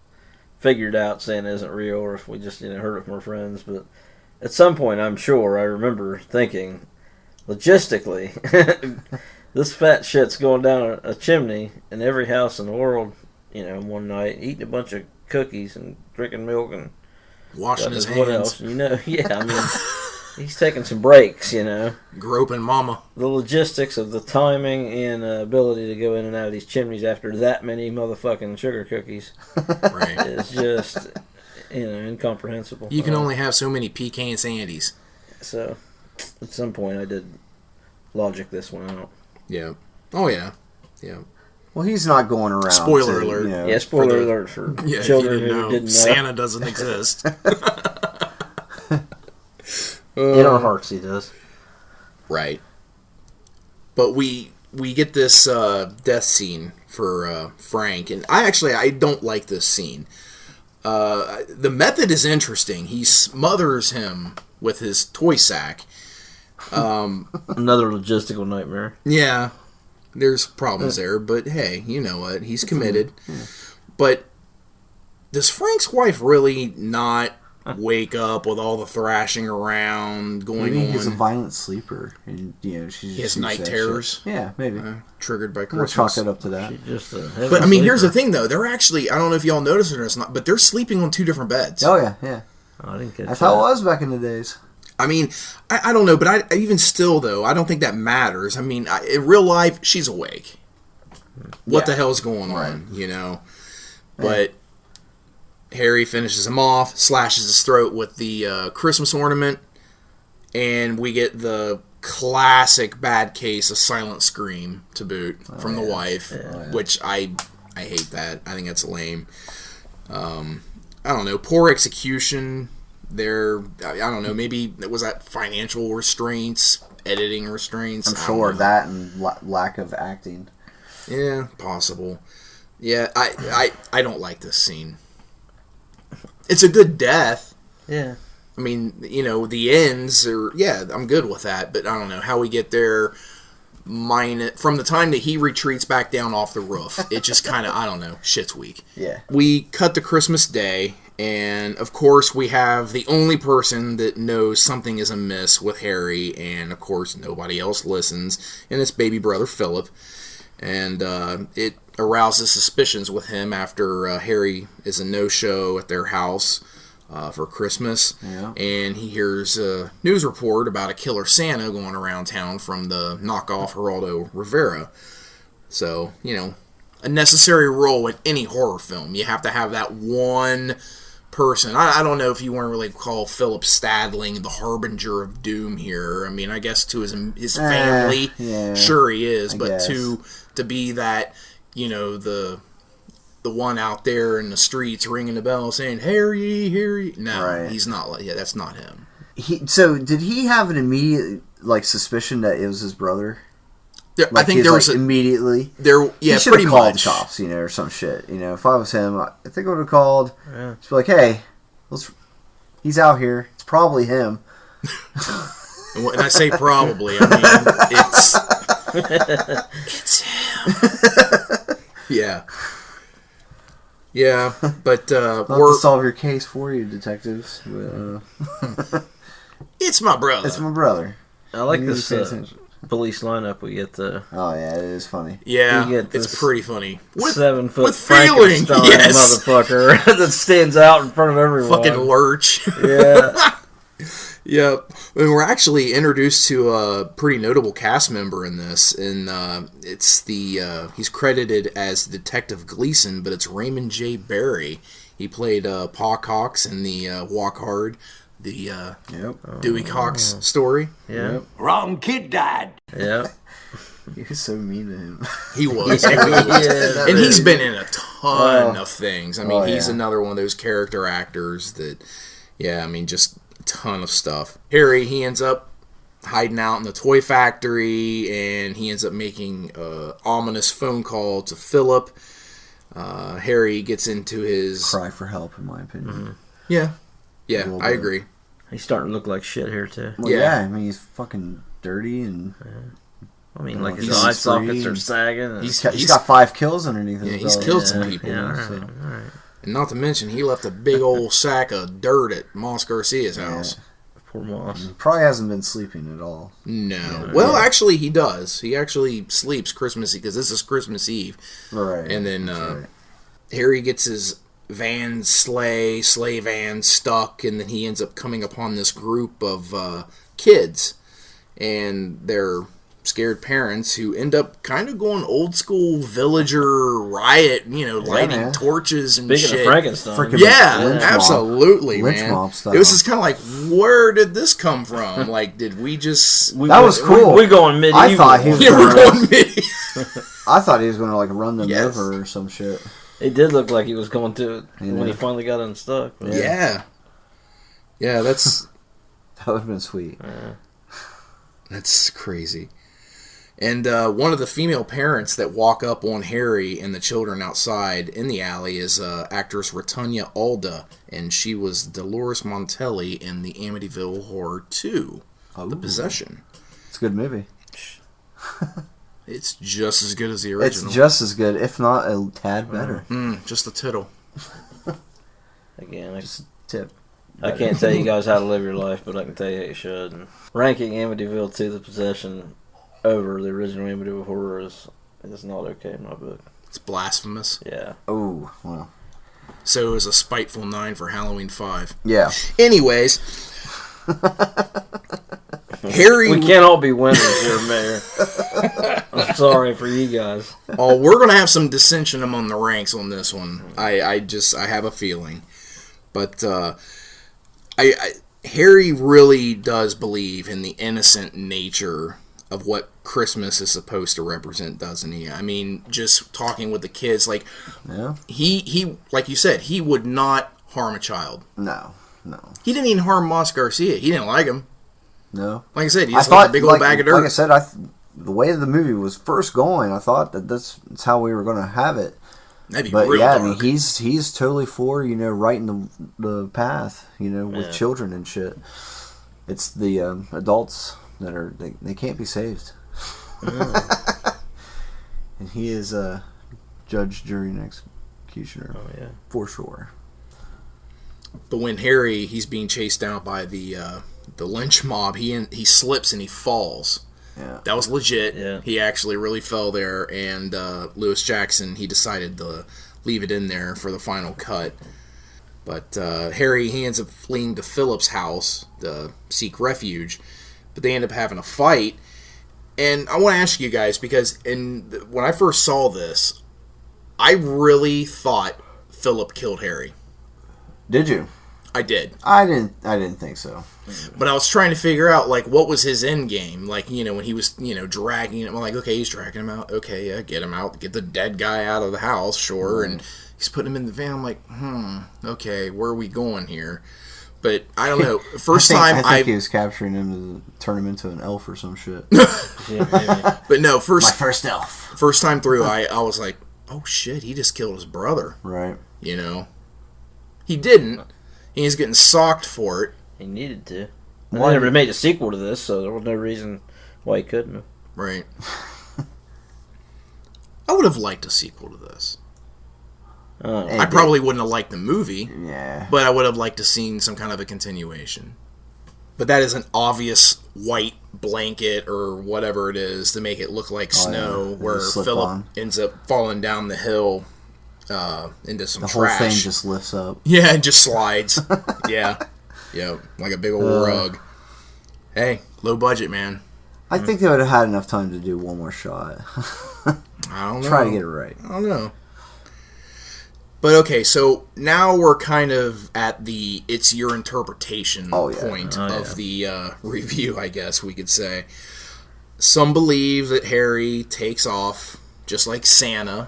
figured out Santa isn't real, or if we just heard it from our friends. But at some point, I'm sure I remember thinking, logistically, this fat shit's going down a chimney in every house in the world. One night, eating a bunch of cookies and drinking milk and Washing his what hands. else? Yeah, I mean, he's taking some breaks. Groping mama. The logistics of the timing and ability to go in and out of these chimneys after that many motherfucking sugar cookies Right. is just, incomprehensible. You can only have so many pecan sandies. So, at some point, I did logic this one out. Yeah. Oh, yeah. Yeah. Well, he's not going around. Spoiler alert. Yeah, spoiler alert for children who didn't know. Santa doesn't exist. In our hearts, he does. Right. But we get this death scene for Frank, and I don't like this scene. The method is interesting. He smothers him with his toy sack. Another logistical nightmare. Yeah, there's problems there, but hey, you know what? He's committed. But does Frank's wife really not wake up with all the thrashing around going Maybe on? he's a violent sleeper, and He has night terrors. Yeah, maybe. Triggered by We'll Christmas. chalk it up to that. But I mean, here's the thing, though. They're actually, I don't know if y'all noticed it or not, but they're sleeping on 2 different beds. Oh yeah. Oh, I didn't catch That's how it was back in the days. I mean, I don't know, but I even still, though, I don't think that matters. I mean, in real life, she's awake. What the hell's going on, But Harry finishes him off, slashes his throat with the Christmas ornament, and we get the classic bad case of silent scream to boot from the wife, which I hate that. I think that's lame. I don't know. Poor execution. I don't know. Maybe it was that financial restraints, editing restraints. I'm sure that and lack of acting. Yeah, possible. Yeah, I don't like this scene. It's a good death. Yeah. I mean, the ends are, I'm good with that, but I don't know how we get there. From the time that he retreats back down off the roof, it just kind of, I don't know, shit's weak. Yeah. We cut to Christmas Day, and of course we have the only person that knows something is amiss with Harry, and of course nobody else listens, and it's baby brother Philip. And it arouses suspicions with him after Harry is a no-show at their house for Christmas. Yeah. And he hears a news report about a killer Santa going around town from the knockoff Geraldo Rivera. So, a necessary role in any horror film. You have to have that one person. I don't know if you want to really call Philip Stadling the harbinger of doom here. I mean, I guess to his family, sure he is, but to be that, the one out there in the streets ringing the bell saying, Harry, Harry. No, he's not. That's not him. So did he have an immediate suspicion that it was his brother? I think there was immediately. He should have called the cops, or some shit. If I was him, I think I would have called. Yeah. Just be like, hey, he's out here. It's probably him. And I say probably. I mean, it's him. Yeah. Yeah, but we're to solve your case for you, detectives. It's my brother. It's my brother. I like this police lineup we get. Oh yeah, it is funny. Yeah, it's pretty funny. 7 foot with feeling, yes, motherfucker that stands out in front of everyone. Fucking lurch. Yeah. Yep. And we're actually introduced to a pretty notable cast member in this, and it's he's credited as Detective Gleason, but it's Raymond J. Barry. He played Pa Cox in the Walk Hard, the Dewey Cox story. Yeah. Yep. Wrong kid died. Yeah. He was so mean to him. He was. And he's been in a ton of things. I mean, he's another one of those character actors that, just ton of stuff. Harry, he ends up hiding out in the toy factory, and he ends up making an ominous phone call to Philip. Harry gets into his cry for help, in my opinion. Yeah, I agree. He's starting to look like shit here too. Well, yeah, I mean, he's fucking dirty and. I mean, like his eye sockets are sagging. He's got 5 kills underneath his belt. He's killed some people. Yeah, all right. And not to mention, he left a big old sack of dirt at Moss Garcia's house. Poor Moss. He probably hasn't been sleeping at all. No. Well, actually, he does. He actually sleeps Christmas Eve, because this is Christmas Eve. Right. And then Harry gets his sleigh van stuck, and then he ends up coming upon this group of kids. And they're scared parents who end up kind of going old school villager riot, lighting torches and Speaking shit. of Frankenstein. Absolutely, lynch man. mob style. It was just kind of like, where did this come from? Like, did we just... That was cool. We're going medieval. I thought he was we're going medieval. I thought he was going to run them over or some shit. It did look like he was going to it when he finally got unstuck. Yeah, that's... That would have been sweet. That's crazy. And one of the female parents that walk up on Harry and the children outside in the alley is actress Ratonia Alda, and she was Dolores Montelli in the Amityville Horror 2, The Possession. It's a good movie. It's just as good as the original. It's just as good, if not a tad better. Just a tittle. Again, just a tip. I can't tell you guys how to live your life, but I can tell you how you should. And ranking Amityville 2, The Possession over the original Amityville Horror is not okay in my book. It's blasphemous. Yeah. Oh, well. So it was a spiteful 9 for Halloween 5. Yeah. Anyways. Harry... We can't all be winners here, Mayor. I'm sorry for you guys. Oh, we're going to have some dissension among the ranks on this one. I have a feeling. But Harry really does believe in the innocent nature of what Christmas is supposed to represent, doesn't he? I mean, just talking with the kids, he like you said, he would not harm a child. No. He didn't even harm Moss Garcia. He didn't like him. No. Like I said, he just left a big old bag of dirt. Like I said, the way the movie was first going, I thought that's how we were going to have it. That'd be real dark. I mean, he's totally for, right in the path, with children and shit. It's the adults that are, they can't be saved. And he is a judge, jury, and executioner. Oh, yeah. For sure. But when Harry, he's being chased out by the lynch mob, he slips and he falls. Yeah. That was legit. Yeah. He actually really fell there, and Lewis Jackson, he decided to leave it in there for the final cut. But Harry, he ends up fleeing to Philip's house to seek refuge, but they end up having a fight. And I want to ask you guys, because when I first saw this, I really thought Philip killed Harry. Did you? I did. I didn't think so. But I was trying to figure out, like, what was his end game? Like, when he was, dragging him. I'm like, okay, he's dragging him out. Okay, yeah, get him out. Get the dead guy out of the house, sure. And he's putting him in the van. I'm like, okay, where are we going here? But I don't know. I think he was capturing him to turn him into an elf or some shit. But no, My first elf. First time through, I was like, oh shit, he just killed his brother. Right. He didn't. He's getting socked for it. He needed to. And they never made a sequel to this, so there was no reason why he couldn't have. Right. I would have liked a sequel to this. I probably wouldn't have liked the movie. Yeah. But I would have liked to seen some kind of a continuation. But that is an obvious white blanket or whatever it is to make it look like snow, where Philip ends up falling down the hill into some trash. The whole thing just lifts up. Yeah, and just slides. Yeah, like a big old rug. Hey, low budget, man. I think they would have had enough time to do one more shot. I don't know. Try to get it right. I don't know. But okay, so now we're kind of at the it's your interpretation point of the review, I guess we could say. Some believe that Harry takes off, just like Santa,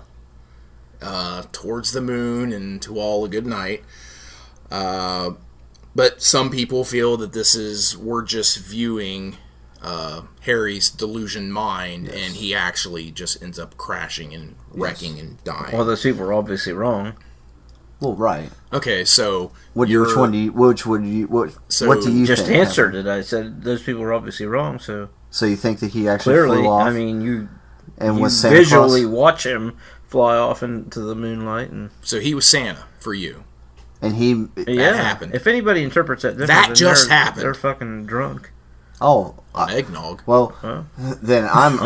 towards the moon and to all a good night. But some people feel that we're just viewing Harry's delusion mind, and he actually just ends up crashing and wrecking and dying. Well, those people are obviously wrong. Well, right. Okay, so what do you just think answered it? I said those people are obviously wrong. So you think that he actually clearly, flew off? I mean, you was visually watch him fly off into the moonlight, and so he was Santa for you. And that happened. If anybody interprets that different, that just happened. They're fucking drunk. Oh, eggnog. Well, then I'm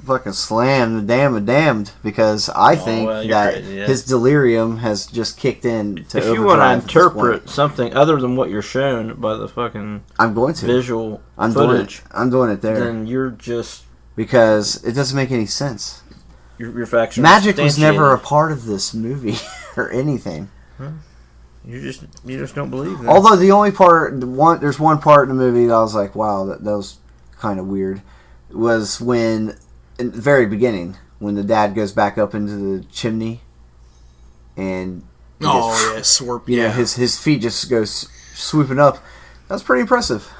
fucking slammed damned because I think that his delirium has just kicked in to if you want to interpret something other than what you're shown by the fucking visual footage, I'm doing it there. Then you're just because it doesn't make any sense. Your facts are magic was never a part of this movie or anything. You just don't believe that. Although there's one part in the movie that I was like, wow, that was kind of weird. Was when in the very beginning when the dad goes back up into the chimney and his feet just go swooping up. That's pretty impressive,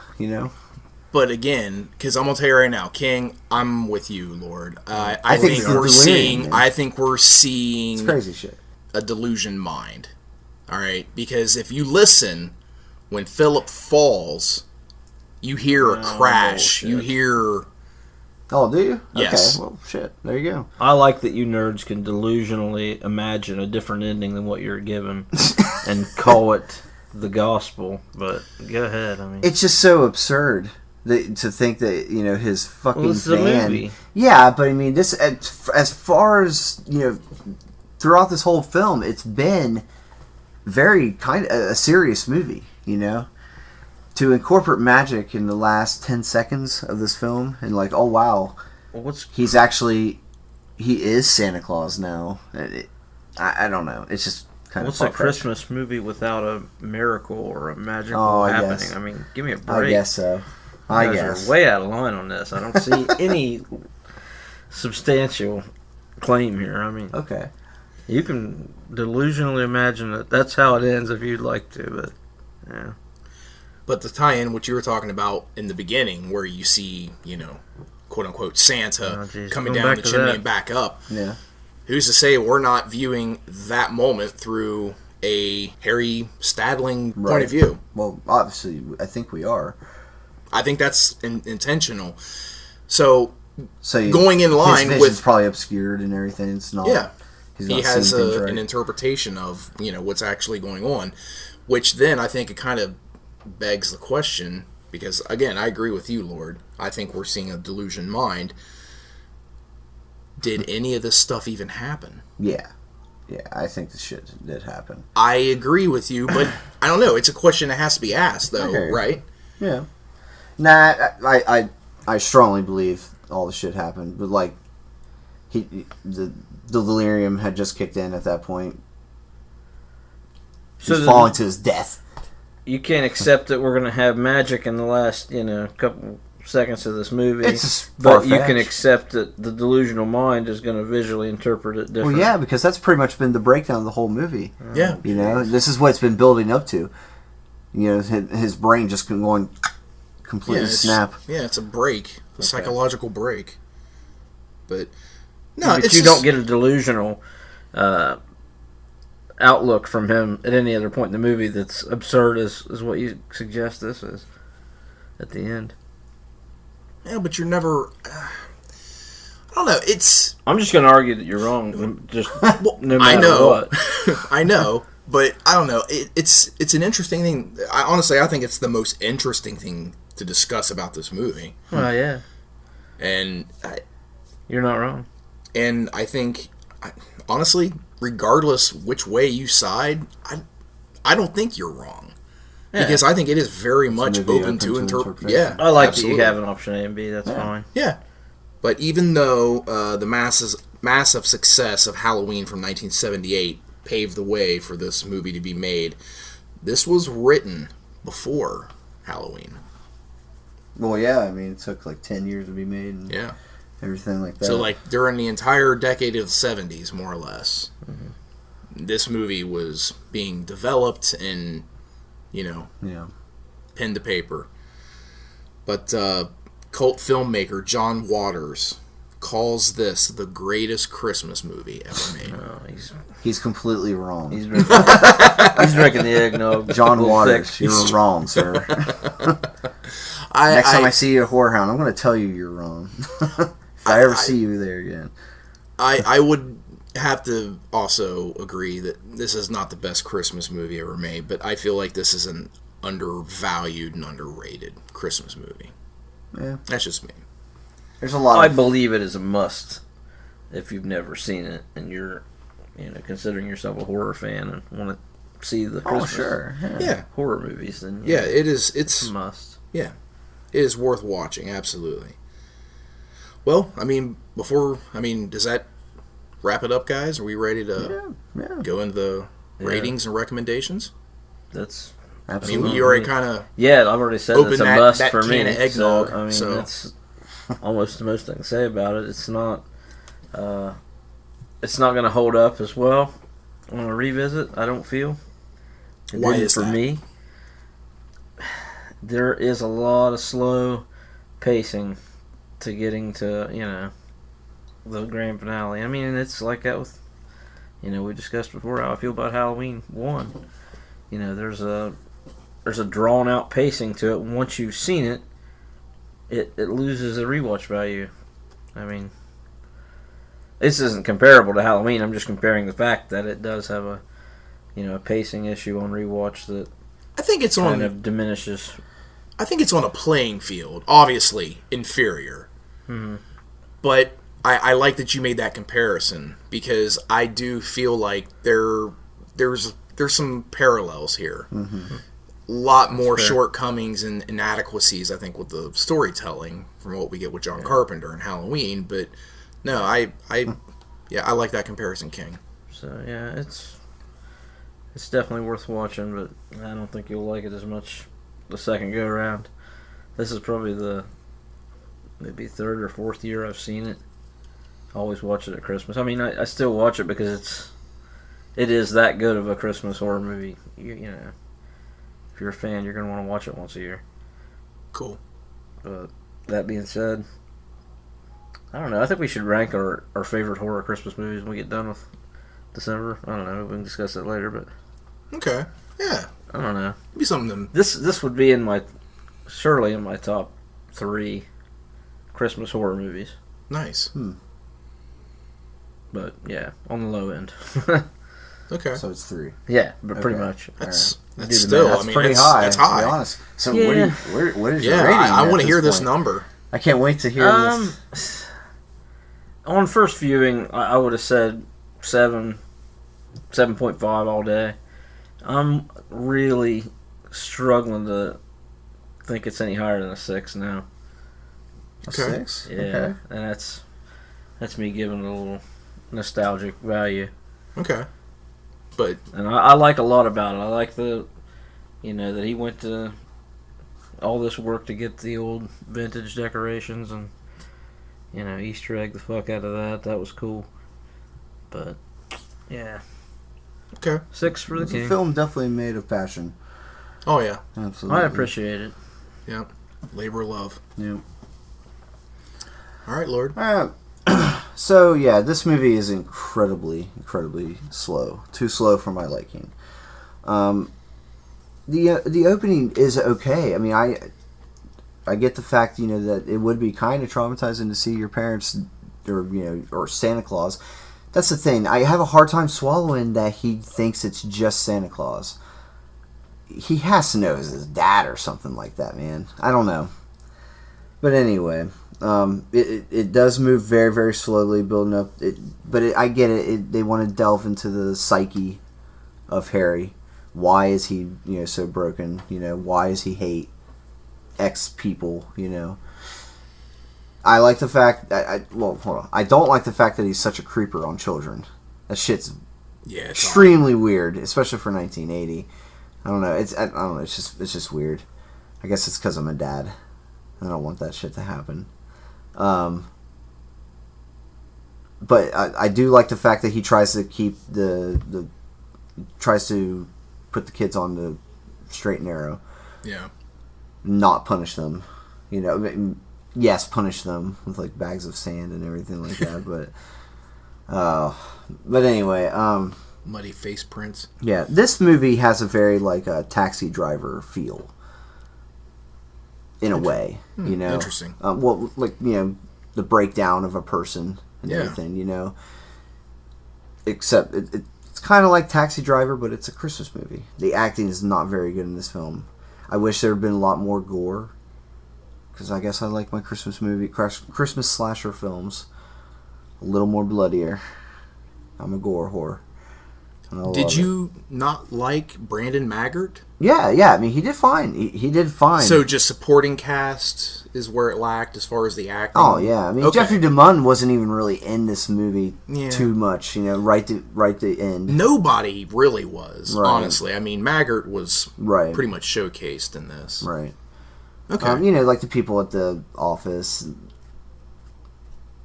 But again, because I'm gonna tell you right now, King, I'm with you, Lord. I think we're seeing it's crazy shit. A delusion mind. All right, because if you listen, when Philip falls, you hear a crash. You hear. Oh, do you? Yes. Okay. Well, shit. There you go. I like that you nerds can delusionally imagine a different ending than what you're given and call it the gospel. But go ahead. I mean, it's just so absurd to think that his fucking this is a movie. Yeah, but I mean, this as far as throughout this whole film, it's been very kind of a serious movie. To incorporate magic in the last 10 seconds of this film and like, oh wow, he is Santa Claus now. I don't know. It's just kind of what's a Christmas movie without a miracle or a magical happening? I mean, give me a break. I guess so. You guys are way out of line on this. I don't see any substantial claim here. I mean, okay, you can delusionally imagine that that's how it ends if you'd like to, but yeah. But the tie-in, what you were talking about in the beginning, where you see, quote-unquote Santa coming down the chimney and back up. Yeah. Who's to say we're not viewing that moment through a Harry Stadling point of view? Well, obviously, I think we are. I think that's intentional. So going going in line his with probably obscured and everything. It's not. Yeah. He has an interpretation of, what's actually going on, which then I think it kind of begs the question, because, again, I agree with you, Lord. I think we're seeing a delusion mind. Did any of this stuff even happen? Yeah. Yeah, I think the shit did happen. I agree with you, but I don't know. It's a question that has to be asked, though, Okay. right? Yeah. Nah, I strongly believe all the shit happened, but like, the delirium had just kicked in at that point. So He's falling to his death. You can't accept that we're going to have magic in the last, couple seconds of this movie. It's but you can far-fetched. accept that the delusional mind is going to visually interpret it differently. Well, yeah, because that's pretty much been the breakdown of the whole movie. Yeah. You know, this is what it's been building up to. You know, his brain just going completely snap. Yeah, it's a break, a psychological break. But no, but it's you just, don't get a delusional outlook from him at any other point in the movie that's absurd as what you suggest this is at the end. Yeah, but you're never. I don't know. It's. I'm just going to argue that you're wrong. Just Well, no matter I know. what. I know, but I don't know. It's an interesting thing. Honestly, I think it's the most interesting thing to discuss about this movie. Well, yeah, And you're not wrong. And I think, honestly, regardless which way you side, I don't think you're wrong. Yeah. Because I think it is very much maybe open to interpret. interpretation. Yeah, I like absolutely. that you have an option A and B. That's fine. Yeah. But even though the massive success of Halloween from 1978 paved the way for this movie to be made, this was written before Halloween. Well, yeah, I mean, it took like 10 years to be made and Yeah. everything like that. So, like, during the entire decade of the 70s, more or less, this movie was being developed and, yeah. pen to paper. But cult filmmaker John Waters calls this the greatest Christmas movie ever made. No, He's completely wrong. he's drinking, he's drinking the eggnog. John a little Waters, thick. you're wrong, sir. Next time I see you at Whorehound, I'm going to tell you you're wrong. If I ever see you there again. I would have to also agree that this is not the best Christmas movie ever made, but I feel like this is an undervalued and underrated Christmas movie. Yeah. That's just me. There's a lot I of... believe it is a must if you've never seen it and you're, considering yourself a horror fan and want to see the Christmas sure. Yeah. horror movies. Then Yeah, it is. it's It's a must. yeah, it is worth watching. Absolutely. Well, does that wrap it up, guys? Are we ready to go into the ratings and recommendations? That's Absolutely. You already kind of yeah. I've already said Open it's a that- must that for me. can of eggnog, so- That's almost the most I can say about it. It's not going to hold up as well on a revisit. I don't feel. It Why didn't is for that? me? There is a lot of slow pacing to getting to the grand finale. I mean, it's like that with we discussed before how I feel about Halloween 1. There's a drawn out pacing to it. Once you've seen it, it loses a rewatch value. I mean, this isn't comparable to Halloween. I'm just comparing the fact that it does have a pacing issue on rewatch that I think it's kind on. of diminishes. I think it's on a playing field. Obviously inferior, but I like that you made that comparison because I do feel like there's some parallels here. A lot more shortcomings and inadequacies, I think, with the storytelling from what we get with John Carpenter and Halloween. But no, I like that comparison, King. So yeah, it's definitely worth watching, but I don't think you'll like it as much the second go around. This is probably the maybe third or fourth year I've seen it. I always watch it at Christmas. I mean, I still watch it because it is that good of a Christmas horror movie. If you're a fan, you're going to want to watch it once a year. Cool. But that being said, I don't know. I think we should rank our favorite horror Christmas movies when we get done with December. I don't know. We can discuss that later, but Okay. Yeah. I don't know. Be something. This would be surely in my top 3 Christmas horror movies. Nice. But yeah, on the low end. Okay. So it's 3. Yeah, but pretty Okay. much. That's Do the still. math. That's I mean, pretty it's, high. That's To be high. honest. So Yeah. what is your Yeah, rating? I at want to hear this point? number. I can't wait to hear this. On first viewing, I would have said 7.5 all day. I'm really struggling to think it's any higher than a 6 now. A Okay. 6? Yeah, Okay. and that's me giving it a little nostalgic value. Okay. But And I like a lot about it. I like that he went to all this work to get the old vintage decorations and, Easter egg the fuck out of that. That was cool. But, yeah. okay. 6 for the It's a king. film definitely made of passion. Oh yeah. Absolutely. I appreciate it. Yeah. Labor of love. Yeah. All right, Lord. So yeah, this movie is incredibly slow. Too slow for my liking. The opening is okay. I mean, I get the fact that it would be kind of traumatizing to see your parents or Santa Claus. That's the thing. I have a hard time swallowing that he thinks it's just Santa Claus. He has to know it's his dad or something like that, man. I don't know. But anyway, it does move very, very slowly, building up. I get it. They want to delve into the psyche of Harry. Why is he, so broken? Why does he hate X people? I like the fact that hold on. I don't like the fact that he's such a creeper on children. That shit's extremely weird, especially for 1980. I don't know. I don't know. It's just weird. I guess it's because I'm a dad. I don't want that shit to happen. But I do like the fact that he tries to keep tries to put the kids on the straight and narrow. Yeah. Not punish them. Yes, punish them with like bags of sand and everything like that. But anyway, Muddy face prints. yeah, this movie has a very like a Taxi Driver feel. In a way, Interesting. Well, like the breakdown of a person and everything, Except it's kind of like Taxi Driver, but it's a Christmas movie. The acting is not very good in this film. I wish there had been a lot more gore, because I guess I like my Christmas slasher films a little more bloodier. I'm a gore whore. Did you not like Brandon Maggart? Yeah. I mean, he did fine. He did fine. So just supporting cast is where it lacked as far as the acting? Oh, yeah. I mean, Okay. Jeffrey DeMunn wasn't even really in this movie Yeah. too much, right to end. Nobody really was, Right. honestly. I mean, Maggart was Right. pretty much showcased in this. Right. Okay. Like the people at the office.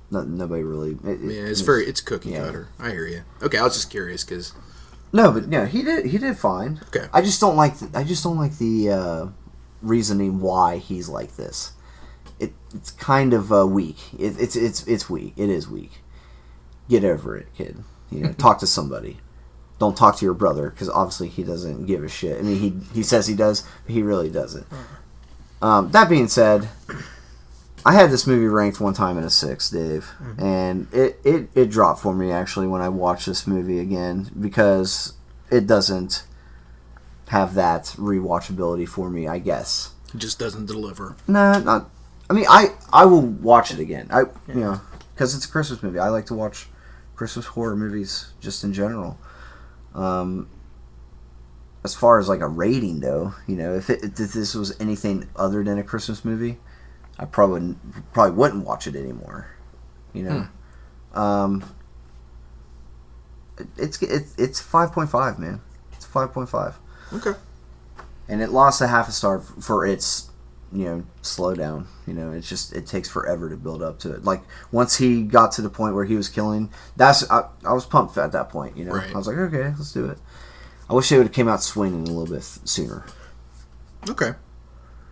Nobody really. It's cookie yeah. cutter. I hear you. Okay, I was just curious because No, but no, he did fine. Okay. I just don't like the reasoning why he's like this. It's kind of weak. It's weak. It is weak. Get over it, kid. Talk to somebody. Don't talk to your brother, because obviously he doesn't give a shit. I mean, he says he does, but he really doesn't. That being said, I had this movie ranked one time in a 6, Dave, and it dropped for me actually when I watched this movie again, because it doesn't have that rewatchability for me, I guess. it just doesn't deliver. Nah, not. I mean, I will watch it again. Because it's a Christmas movie. I like to watch Christmas horror movies just in general. As far as like a rating, though, if this was anything other than a Christmas movie, I probably wouldn't watch it anymore. It's 5.5, man. It's 5.5, Okay. and it lost a half a star for its slow down. It takes forever to build up to it. Like once he got to the point where he was killing, I was pumped at that point. Right. I was like, okay, let's do it. I wish they would have came out swinging a little bit sooner. Okay.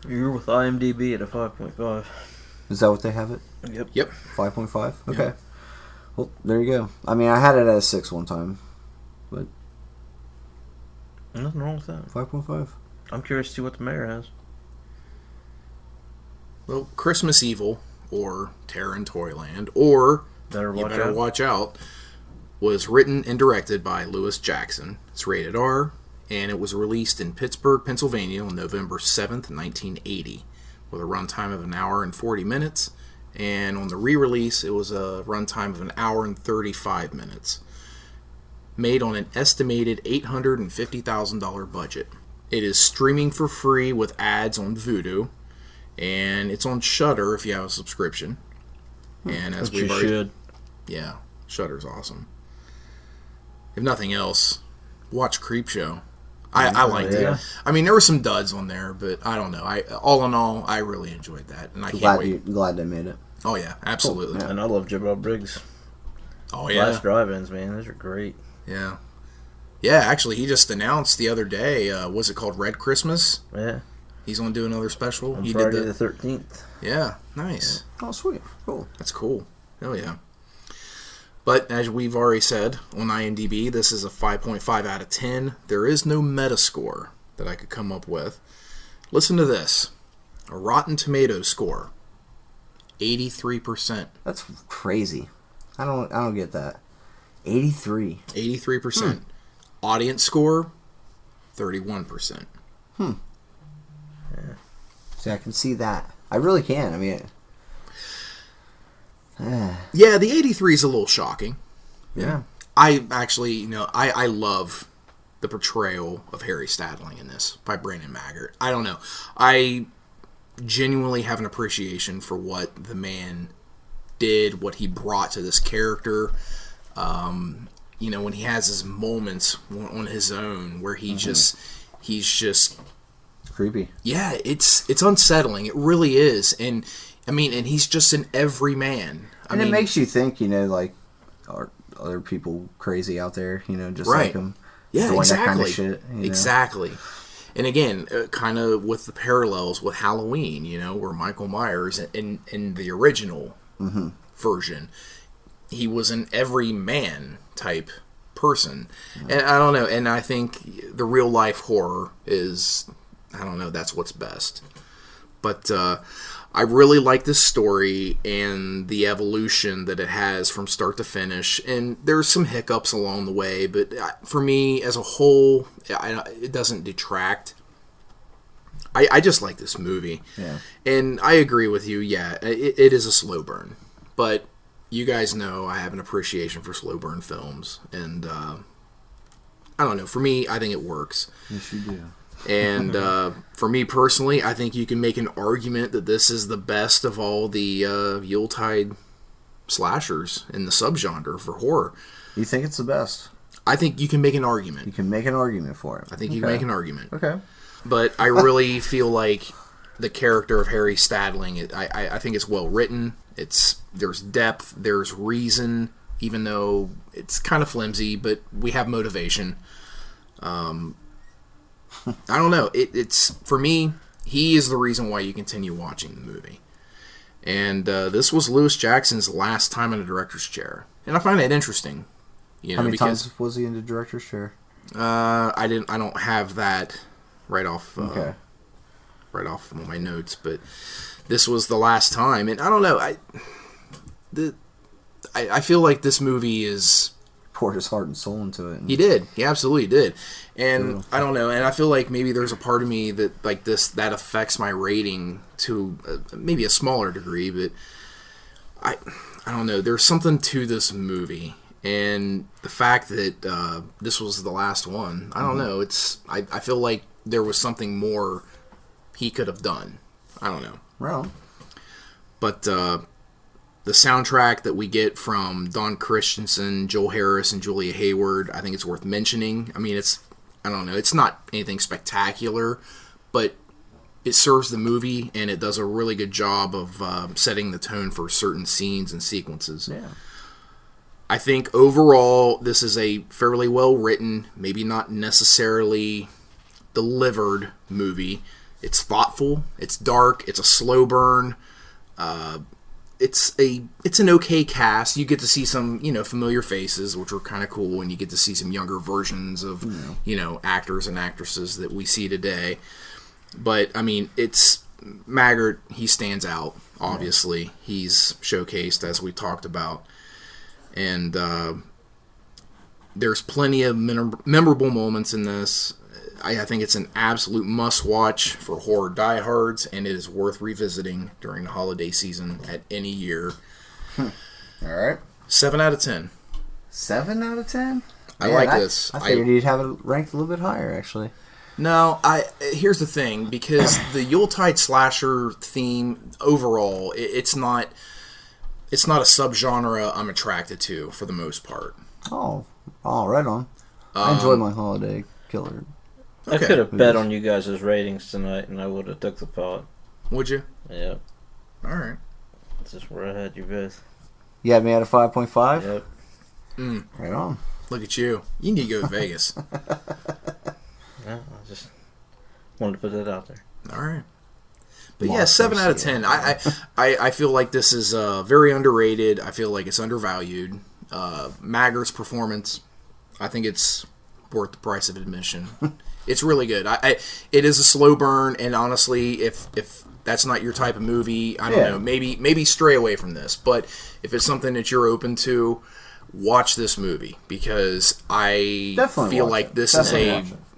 You're with IMDb at a 5.5. Is that what they have it? Yep. 5.5? Okay. Yeah. Well, there you go. I mean, I had it at a 6 one time, but Nothing wrong with that. 5.5. I'm curious to see what the mayor has. Well, Christmas Evil or Terror in Toyland or Better You watch Better out. Watch Out was written and directed by Lewis Jackson. It's rated R, and it was released in Pittsburgh, Pennsylvania on November 7th, 1980, with a runtime of 1 hour and 40 minutes. And on the re-release, it was a runtime of 1 hour and 35 minutes. Made on an estimated $850,000 budget. It is streaming for free with ads on Vudu, and it's on Shudder if you have a subscription. And as Which you should. Yeah, Shudder's awesome. If nothing else, watch Creepshow. I liked it. I mean, there were some duds on there, but I don't know. All in all, I really enjoyed that, and I can't wait. Glad they made it. Oh yeah, absolutely. Cool. And I love Jim Bob Briggs. Oh yeah, Last drive-ins, man, those are great. Yeah, yeah. Actually, he just announced the other day. Was it called Red Christmas? Yeah. He's gonna do another special. On he Friday did the 13th. Yeah, nice. Oh, sweet. Cool. That's cool. Oh yeah. But as we've already said on IMDb, this is a 5.5 out of 10. There is no Metascore that I could come up with. Listen to this. A Rotten Tomatoes score. 83%. That's crazy. I don't get that. 83. 83%. Audience score, 31%. Yeah. See, I can see that. I really can. I mean... Yeah, the 83 is a little shocking. Yeah. I actually, I love the portrayal of Harry Stadling in this by Brandon Maggart. I don't know. I genuinely have an appreciation for what the man did, what he brought to this character. When he has his moments on his own where he's just creepy. Yeah, it's unsettling. It really is. And I mean, and he's just an everyman. And it makes you think, like, are other people crazy out there, just right. like him? Yeah, doing exactly. That kind of shit, Exactly. And again, kind of with the parallels with Halloween, where Michael Myers in the original version, he was an everyman type person. And I don't know, and I think the real life horror is, I don't know, that's what's best. But I really like this story and the evolution that it has from start to finish. And there's some hiccups along the way, but for me, as a whole, it doesn't detract. I just like this movie. Yeah. And I agree with you, yeah, it is a slow burn. But you guys know I have an appreciation for slow burn films. And I don't know, for me, I think it works. Yes, you do. And for me personally, I think you can make an argument that this is the best of all the Yuletide slashers in the subgenre for horror. You think it's the best? I think you can make an argument. You can make an argument for it. I think you can make an argument. Okay. But I really feel like the character of Harry Stadling, I think it's well written. There's depth, there's reason, even though it's kind of flimsy, but we have motivation. I don't know. It's for me, he is the reason why you continue watching the movie. And this was Lewis Jackson's last time in a director's chair. And I find that interesting. How many times was he in the director's chair? I don't have that right off okay. Right off of my notes, but this was the last time. And I don't know, I feel like this movie is... poured his heart and soul into it. He did. He absolutely did. And I don't know. And I feel like maybe there's a part of me that that affects my rating to maybe a smaller degree. But I don't know. There's something to this movie, and the fact that this was the last one. I don't know. I feel like there was something more he could have done. I don't know. Well, but the soundtrack that we get from Don Christensen, Joel Harris, and Julia Hayward, I think it's worth mentioning. I mean, I don't know, it's not anything spectacular, but it serves the movie, and it does a really good job of setting the tone for certain scenes and sequences. Yeah. I think overall, this is a fairly well-written, maybe not necessarily delivered movie. It's thoughtful, it's dark, it's a slow burn, it's an okay cast. You get to see some, familiar faces, which were kind of cool, and you get to see some younger versions of, actors and actresses that we see today. But, I mean, it's Maggart, he stands out, obviously. He's showcased, as we talked about. And There's plenty of memorable moments in this. I think it's an absolute must-watch for horror diehards, and it is worth revisiting during the holiday season at any year. All right. 7 out of 10. 7 out of 10? I like this. I figured you'd have it ranked a little bit higher, actually. No, here's the thing, because the Yuletide slasher theme overall, it's not a subgenre I'm attracted to for the most part. Oh, right on. I enjoy my holiday killer. Okay. I could have bet on you guys' ratings tonight, and I would have took the pot. Would you? Yeah. All right. This is where I had you both. You had me at a 5.5? Yep. Right on. Look at you. You need to go to Vegas. Yeah, I just wanted to put that out there. All right. But yeah, 7 out of 10. I feel like this is very underrated. I feel like it's undervalued. Magger's performance, I think it's worth the price of admission. It's really good. It is a slow burn, and honestly, if that's not your type of movie, I don't know, maybe stray away from this. But if it's something that you're open to, watch this movie, because I Definitely feel watch like it.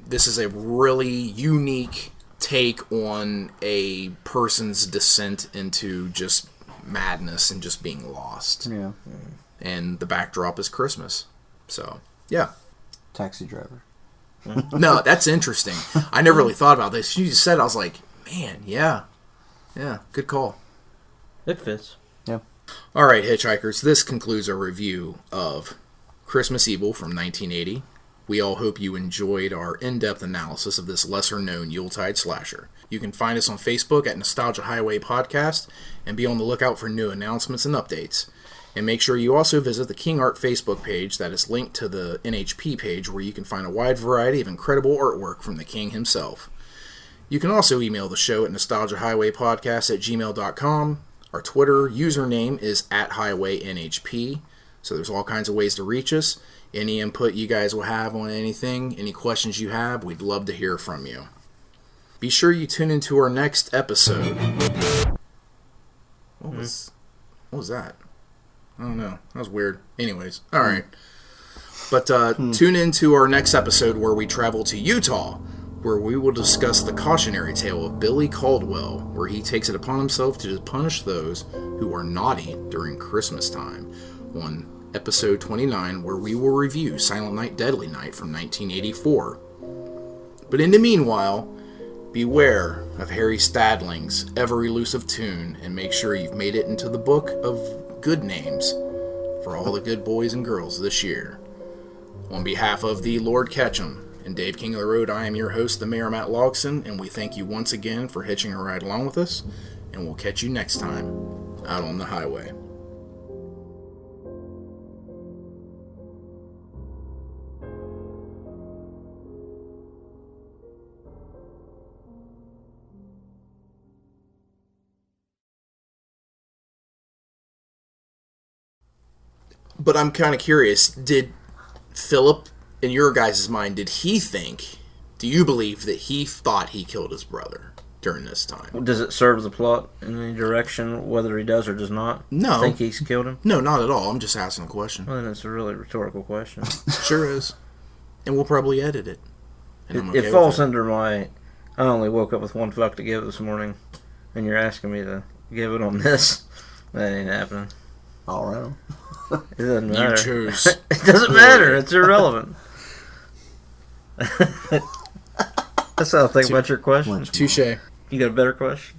this is a really unique take on a person's descent into just madness and just being lost. Yeah. And the backdrop is Christmas. So, yeah. Taxi Driver. No, that's interesting. I never really thought about this. You just said, I was like, man, yeah. Yeah, good call. It fits. Yeah. All right, Hitchhikers, this concludes our review of Christmas Evil from 1980. We all hope you enjoyed our in-depth analysis of this lesser-known Yuletide slasher. You can find us on Facebook at Nostalgia Highway Podcast, and be on the lookout for new announcements and updates. And make sure you also visit the King Art Facebook page that is linked to the NHP page, where you can find a wide variety of incredible artwork from the King himself. You can also email the show at nostalgiahighwaypodcast@gmail.com. Our Twitter username is @highwaynhp, so there's all kinds of ways to reach us. Any input you guys will have on anything, any questions you have, we'd love to hear from you. Be sure you tune into our next episode. What was that? I don't know. That was weird. Anyways, all right. But tune into our next episode where we travel to Utah, where we will discuss the cautionary tale of Billy Caldwell, where he takes it upon himself to punish those who are naughty during Christmas time, on episode 29, where we will review Silent Night, Deadly Night from 1984. But in the meanwhile, beware of Harry Stadling's ever-elusive tune, and make sure you've made it into the book of good names for all the good boys and girls this year. On behalf of the Lord Ketchem and Dave King of the Road, I am your host, the Mayor Matt Logson, and we thank you once again for hitching a ride along with us, and we'll catch you next time out on the highway. But I'm kind of curious, did Philip, in your guys' mind, do you believe that he thought he killed his brother during this time? Does it serve the plot in any direction, whether he does or does not? No. Think he's killed him? No, not at all. I'm just asking a question. Well, then it's a really rhetorical question. Sure is. And we'll probably edit it. And I'm okay It with falls it. under my, I only woke up with one fuck to give this morning, and you're asking me to give it on this. That ain't happening. All right. It doesn't matter. You chose. It doesn't matter. It's irrelevant. That's how I think about your question. Touche. You got a better question?